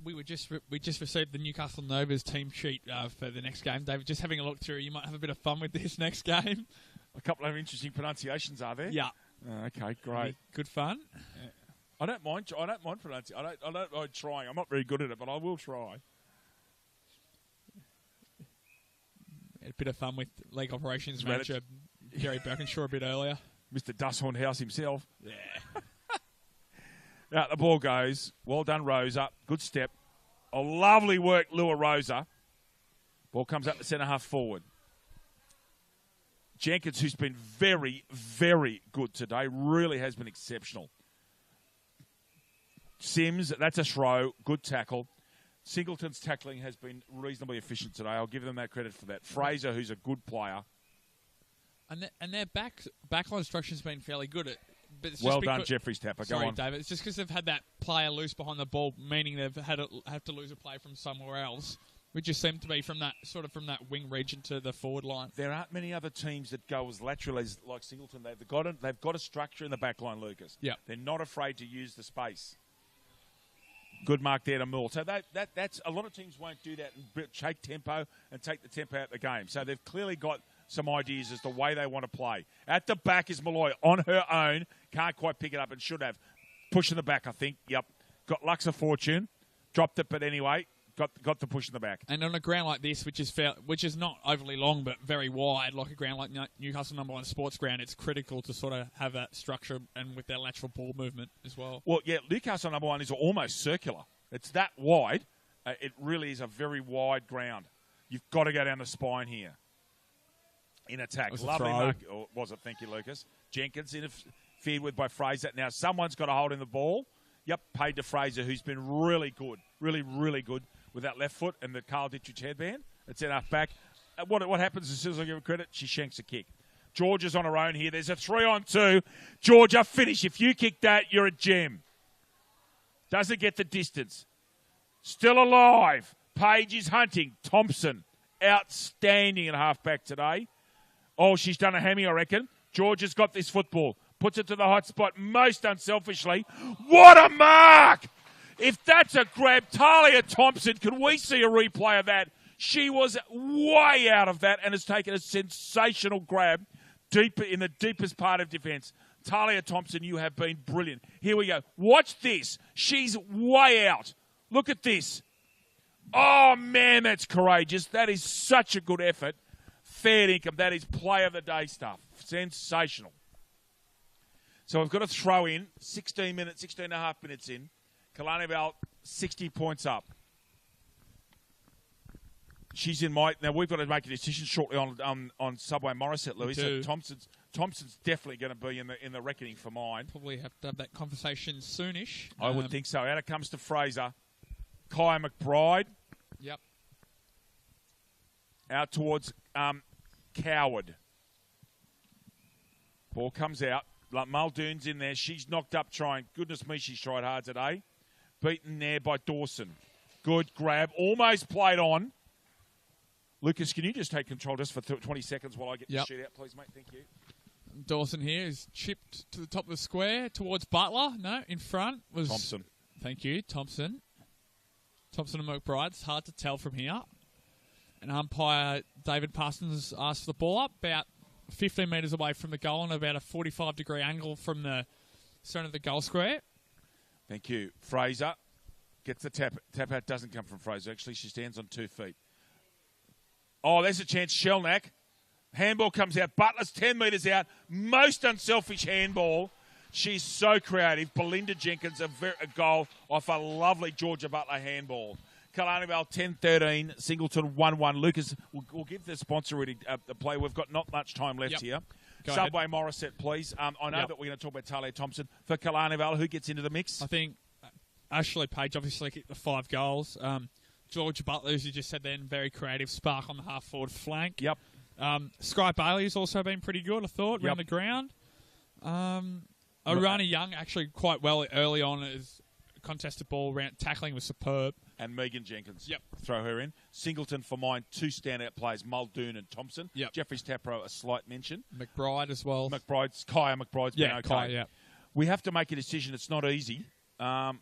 We just received the Newcastle Novas team sheet for the next game. David, just having a look through, you might have a bit of fun with this next game. A couple of interesting pronunciations are there. Yeah. Okay, great. Good fun. Yeah. I don't mind pronunciation. I don't mind trying. I'm not very good at it, but I will try. A bit of fun with League Operations Manager Gary Birkinshaw a bit earlier. Mr. Dusthorn House himself. Yeah. Out the ball goes. Well done, Rosa. Good step. A lovely work, Lua Rosa. Ball comes up the centre half forward. Jenkins, who's been very, very good today, really has been exceptional. Sims, that's a throw, good tackle. Singleton's tackling has been reasonably efficient today. I'll give them that credit for that. Fraser, who's a good player. And their backline structure's been fairly good. But it's Well just done, Jeffrey's Tapper. Go Sorry, on. David. It's just because they've had that player loose behind the ball, meaning they've have to lose a play from somewhere else. We just seem to be from that wing region to the forward line. There aren't many other teams that go as lateral as like Singleton. They've got a structure in the back line, Lucas. Yeah. They're not afraid to use the space. Good mark there to Moore. So that's a lot of teams won't do that and take tempo and take the tempo out of the game. So they've clearly got some ideas as to the way they want to play. At the back is Malloy on her own. Can't quite pick it up and should have. Push in the back, I think. Yep. Got Lux of Fortune. Dropped it, but anyway, got the push in the back. And on a ground like this, which is not overly long but very wide, like a ground like Newcastle number 1 sports ground, it's critical to sort of have that structure and with their lateral ball movement as well. Well, yeah, Newcastle number 1 is almost circular. It's that wide. It really is a very wide ground. You've got to go down the spine here. In attack. Lovely mark. Or was it? Thank you, Lucas. Jenkins interfered with by Fraser. Now someone's got a hold in the ball. Yep, paid to Fraser, who's been really good. Really, really good with that left foot and the Carl Dittrich headband. It's in half back. What happens as soon as I give her credit? She shanks a kick. Georgia's on her own here. There's a 3-on-2. Georgia, finish. If you kick that, you're a gem. Doesn't get the distance. Still alive. Page is hunting. Thompson, outstanding at half-back today. Oh, she's done a hammy, I reckon. Georgia's got this football. Puts it to the hot spot most unselfishly. What a mark! If that's a grab, Talia Thompson, can we see a replay of that? She was way out of that and has taken a sensational grab deep in the deepest part of defence. Talia Thompson, you have been brilliant. Here we go. Watch this. She's way out. Look at this. Oh, man, that's courageous. That is such a good effort. Fair income. That is play of the day stuff. Sensational. So we've got to throw in 16 and a half minutes in. Killarney Vale, 60 points up. She's in my... Now, we've got to make a decision shortly on Subway Morisset, Louis. So Thompson's definitely going to be in the reckoning for mine. Probably have to have that conversation soonish. I would think so. Out it comes to Fraser. Kaya McBride. Yep. Out towards Coward. Ball comes out. Muldoon's in there. She's knocked up trying. Goodness me, she's tried hard today. Beaten there by Dawson. Good grab. Almost played on. Lucas, can you just take control just for 20 seconds while I get the sheet out, please, mate? Thank you. Dawson here is chipped to the top of the square towards Butler. No, in front was... Thompson. Thank you, Thompson. Thompson and McBride. It's hard to tell from here. And umpire David Parsons asked for the ball up about 15 metres away from the goal and about a 45-degree angle from the centre of the goal square. Thank you. Fraser gets the tap. Tap out doesn't come from Fraser. Actually, she stands on 2 feet. Oh, there's a chance. Shelnack. Handball comes out. Butler's 10 metres out. Most unselfish handball. She's so creative. Belinda Jenkins, a goal off a lovely Georgia Butler handball. Killarney Vale 10-13, Singleton 1-1. Lucas, we'll give the sponsor really the play. We've got not much time left here. Subway Morisset, please. I know that we're going to talk about Talia Thompson. For Killarney Vale, who gets into the mix? I think Ashley Page obviously kicked the 5 goals. Georgia Butler, as you just said then, very creative spark on the half-forward flank. Yep. Sky Bailey's also been pretty good, I thought, around the ground. Orana Young actually quite well early on as contested ball around. Tackling was superb. And Megan Jenkins. Yep. Throw her in. Singleton for mine, 2 standout players, Muldoon and Thompson. Yep. Jeffrey's Tapro, a slight mention. McBride as well. Kaya McBride's been okay. Kaya, yeah. We have to make a decision. It's not easy. I'm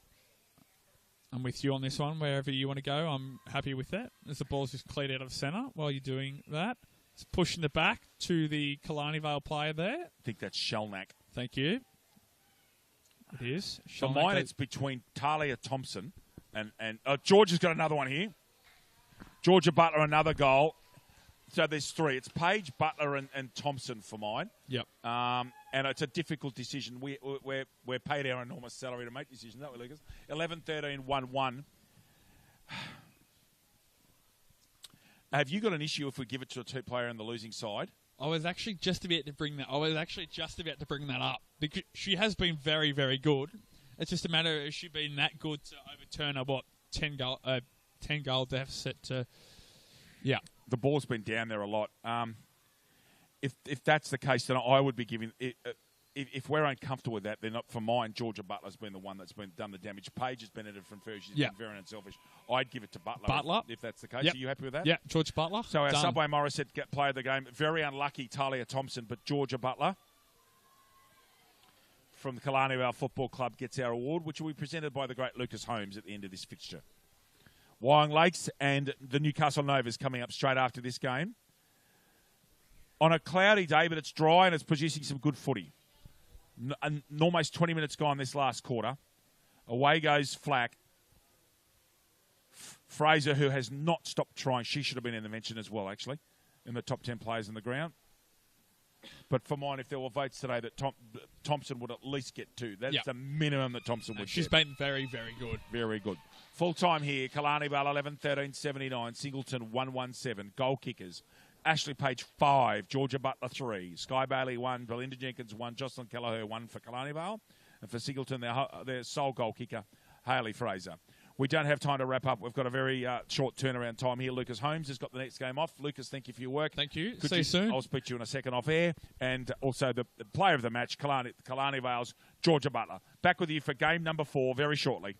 with you on this one. Wherever you want to go, I'm happy with that. As the ball's just cleared out of centre while you're doing that. It's pushing it back to the Killarney Vale player there. I think that's Shelnack. Thank you. It is. For mine, it's between Talia Thompson and Georgia's got another one here. Georgia Butler, another goal. So there's 3. It's Page, Butler, and Thompson for mine. Yep. And it's a difficult decision. We're paid our enormous salary to make decisions, aren't we, Lucas? 11-13, 1-1. Have you got an issue if we give it to a 2-player on the losing side? I was actually just about to bring that. Up because she has been very, very good. It's just a matter of she been that good to overturn a 10-goal deficit. Yeah, the ball's been down there a lot. If that's the case, then I would be giving. If we're uncomfortable with that, then for mine, Georgia Butler's been the one that's been done the damage. Paige has benefited from first. She's been very unselfish. I'd give it to Butler. If that's the case. Yep. Are you happy with that? Yeah, George Butler. So our Subway Morris said player of the game. Very unlucky, Talia Thompson, but Georgia Butler from the Killarney Vale Football Club gets our award, which will be presented by the great Lucas Holmes at the end of this fixture. Wyong Lakes and the Newcastle Novas coming up straight after this game. On a cloudy day, but it's dry and it's producing some good footy. Almost 20 minutes gone this last quarter. Away goes Flack. Fraser, who has not stopped trying. She should have been in the mention as well, actually, in the top 10 players in the ground. But for mine, if there were votes today, that Thompson would at least get 2. That's the minimum that Thompson would She's get. been very, very good. Very good. Full time here. Killarney Vale 11-13-79. Singleton 1-1-7. Goal kickers. Ashley Page 5, Georgia Butler 3, Sky Bailey 1, Belinda Jenkins 1, Jocelyn Kelleher 1 for Killarney Vale, and for Singleton their sole goal kicker, Hayley Fraser. We don't have time to wrap up. We've got a very short turnaround time here. Lucas Holmes has got the next game off. Lucas, thank you for your work. Thank you. See you soon. I'll speak to you in a second off air, and also the player of the match, Killarney Vale's Georgia Butler. Back with you for game number 4 very shortly.